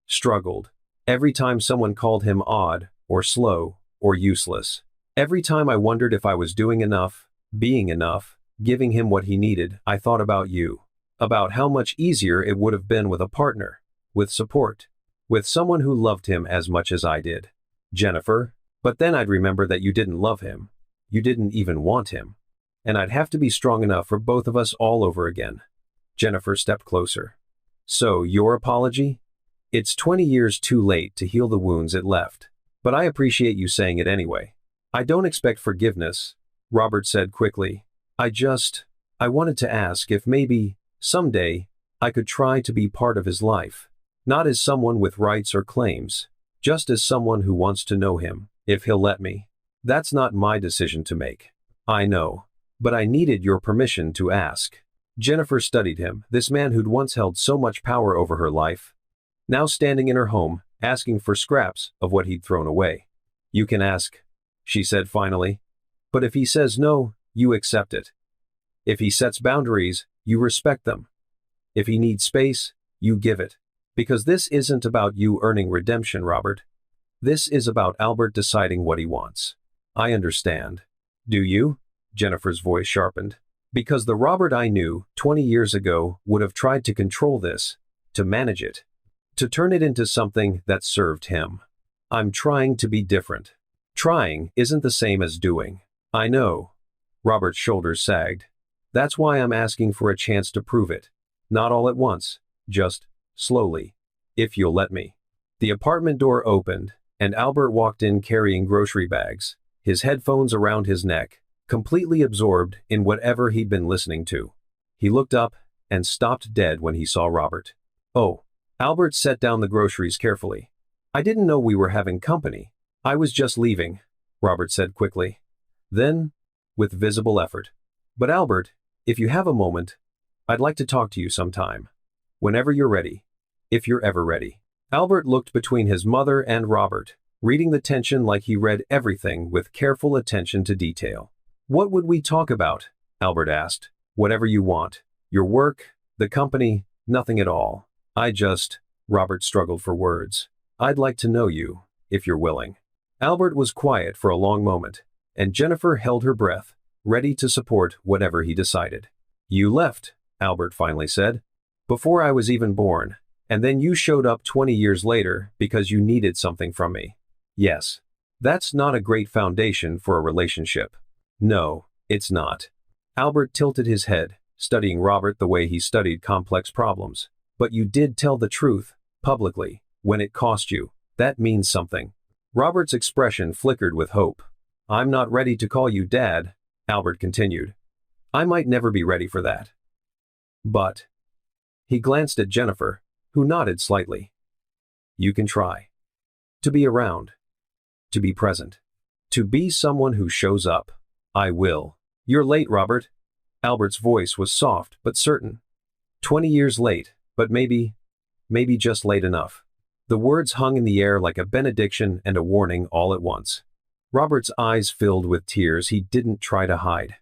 struggled. Every time someone called him odd, or slow, or useless. Every time I wondered if I was doing enough, being enough, giving him what he needed, I thought about you. About how much easier it would have been with a partner, with support, with someone who loved him as much as I did. Jennifer, but then I'd remember that you didn't love him. You didn't even want him. And I'd have to be strong enough for both of us all over again. Jennifer stepped closer. So, your apology? It's 20 years too late to heal the wounds it left. But I appreciate you saying it anyway. I don't expect forgiveness, Robert said quickly. I wanted to ask if maybe, someday, I could try to be part of his life. Not as someone with rights or claims, just as someone who wants to know him, if he'll let me. That's not my decision to make. I know. But I needed your permission to ask. Jennifer studied him, this man who'd once held so much power over her life. Now standing in her home, asking for scraps of what he'd thrown away. You can ask, she said finally. But if he says no, you accept it. If he sets boundaries, you respect them. If he needs space, you give it. Because this isn't about you earning redemption, Robert. This is about Albert deciding what he wants. I understand. Do you? Jennifer's voice sharpened. Because the Robert I knew 20 years ago would have tried to control this, to manage it, to turn it into something that served him. I'm trying to be different. Trying isn't the same as doing. I know. Robert's shoulders sagged. That's why I'm asking for a chance to prove it. Not all at once, just slowly, if you'll let me. The apartment door opened, and Albert walked in carrying grocery bags, his headphones around his neck, completely absorbed in whatever he'd been listening to. He looked up and stopped dead when he saw Robert. Oh, Albert set down the groceries carefully. I didn't know we were having company. I was just leaving, Robert said quickly. Then, with visible effort. But Albert, if you have a moment, I'd like to talk to you sometime. Whenever you're ready. If you're ever ready. Albert looked between his mother and Robert, reading the tension like he read everything with careful attention to detail. What would we talk about? Albert asked. Whatever you want. Your work, the company, nothing at all. Robert struggled for words. I'd like to know you, if you're willing. Albert was quiet for a long moment, and Jennifer held her breath, ready to support whatever he decided. You left, Albert finally said, before I was even born, and then you showed up 20 years later because you needed something from me. Yes. That's not a great foundation for a relationship. No, it's not. Albert tilted his head, studying Robert the way he studied complex problems. But you did tell the truth, publicly, when it cost you. That means something. Robert's expression flickered with hope. I'm not ready to call you Dad, Albert continued. I might never be ready for that. But. He glanced at Jennifer, who nodded slightly. You can try. To be around. To be present. To be someone who shows up. I will. You're late, Robert. Albert's voice was soft but certain. 20 years late, but maybe just late enough. The words hung in the air like a benediction and a warning all at once. Robert's eyes filled with tears he didn't try to hide.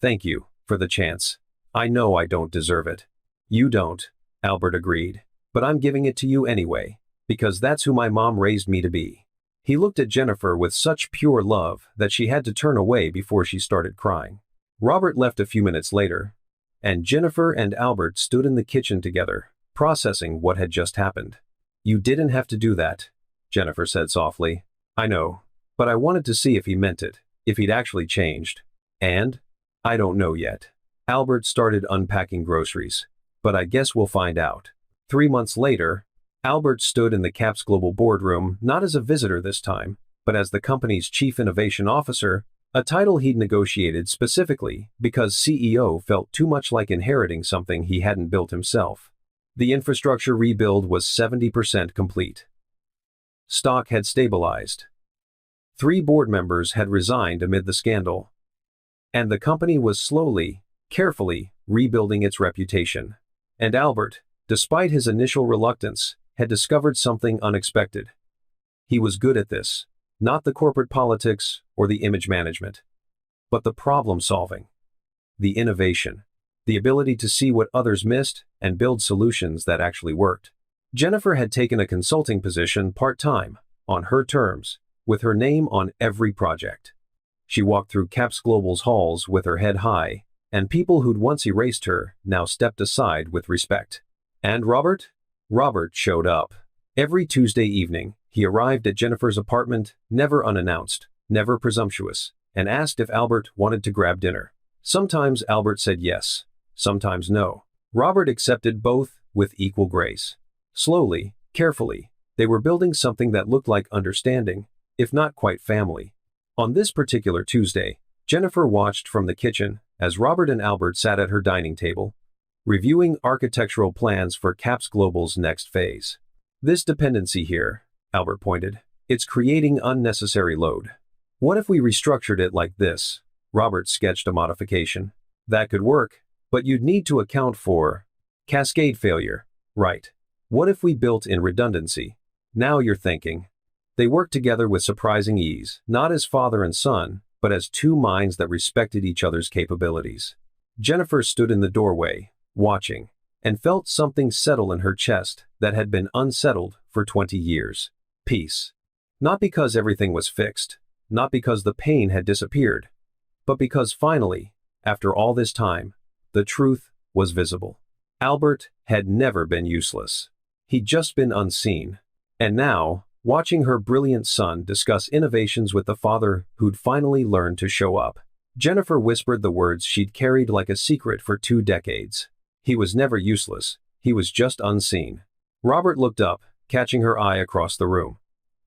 "Thank you for the chance. I know I don't deserve it." "You don't," Albert agreed. "But I'm giving it to you anyway, because that's who my mom raised me to be." He looked at Jennifer with such pure love that she had to turn away before she started crying. Robert left a few minutes later, and Jennifer and Albert stood in the kitchen together, processing what had just happened. "You didn't have to do that," Jennifer said softly. "I know, but I wanted to see if he meant it, if he'd actually changed. And? I don't know yet." Albert started unpacking groceries. "But I guess we'll find out." 3 months later, Albert stood in the CAPS Global boardroom not as a visitor this time, but as the company's Chief Innovation Officer, a title he'd negotiated specifically because CEO felt too much like inheriting something he hadn't built himself. The infrastructure rebuild was 70% complete. Stock had stabilized. 3 board members had resigned amid the scandal. And the company was slowly, carefully, rebuilding its reputation. And Albert, despite his initial reluctance, had discovered something unexpected. He was good at this, not the corporate politics or the image management, but the problem solving, the innovation, the ability to see what others missed and build solutions that actually worked. Jennifer had taken a consulting position part-time, on her terms, with her name on every project. She walked through CAPS Global's halls with her head high, and people who'd once erased her now stepped aside with respect. And Robert? Robert showed up. Every Tuesday evening, he arrived at Jennifer's apartment, never unannounced, never presumptuous, and asked if Albert wanted to grab dinner. Sometimes Albert said yes, sometimes no. Robert accepted both with equal grace. Slowly, carefully, they were building something that looked like understanding, if not quite family. On this particular Tuesday, Jennifer watched from the kitchen as Robert and Albert sat at her dining table, reviewing architectural plans for CAPS Global's next phase. "This dependency here," Albert pointed, "it's creating unnecessary load. What if we restructured it like this?" Robert sketched a modification. "That could work, but you'd need to account for cascade failure, right? What if we built in redundancy?" Now you're thinking. They worked together with surprising ease, not as father and son, but as 2 minds that respected each other's capabilities. Jennifer stood in the doorway, watching, and felt something settle in her chest that had been unsettled for 20 years. Peace. Not because everything was fixed, not because the pain had disappeared, but because finally, after all this time, the truth was visible. Albert had never been useless. He'd just been unseen. And now, watching her brilliant son discuss innovations with the father who'd finally learned to show up, Jennifer whispered the words she'd carried like a secret for 2 decades. He was never useless, he was just unseen. Robert looked up, catching her eye across the room.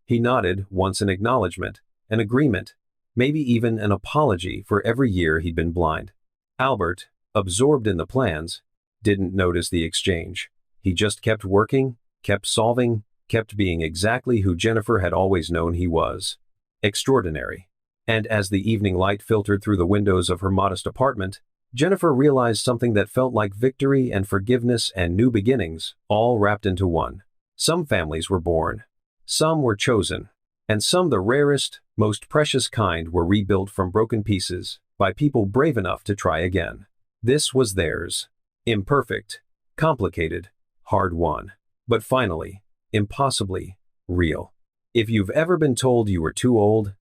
He nodded, once in acknowledgement, an agreement, maybe even an apology for every year he'd been blind. Albert, absorbed in the plans, didn't notice the exchange. He just kept working, kept solving, kept being exactly who Jennifer had always known he was. Extraordinary. And as the evening light filtered through the windows of her modest apartment, Jennifer realized something that felt like victory and forgiveness and new beginnings, all wrapped into one. Some families were born. Some were chosen. And some, the rarest, most precious kind, were rebuilt from broken pieces by people brave enough to try again. This was theirs. Imperfect, complicated, hard-won, but finally, impossibly real. If you've ever been told you were too old,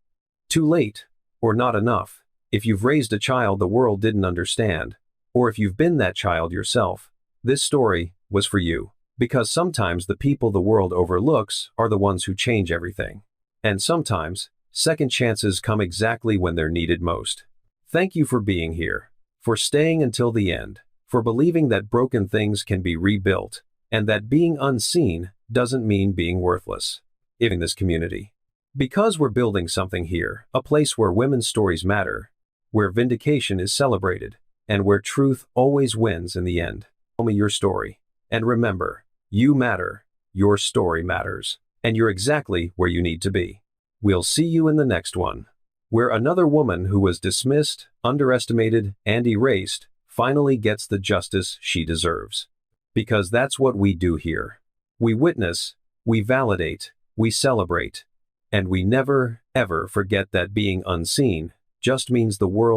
too late, or not enough, if you've raised a child the world didn't understand, or if you've been that child yourself, this story was for you. Because sometimes the people the world overlooks are the ones who change everything. And sometimes, second chances come exactly when they're needed most. Thank you for being here, for staying until the end, for believing that broken things can be rebuilt, and that being unseen doesn't mean being worthless. In this community. Because we're building something here, a place where women's stories matter, where vindication is celebrated, and where truth always wins in the end. Tell me your story. And remember, you matter, your story matters, and you're exactly where you need to be. We'll see you in the next one, where another woman who was dismissed, underestimated, and erased finally gets the justice she deserves. Because that's what we do here. We witness, we validate, we celebrate, and we never, ever forget that being unseen just means the world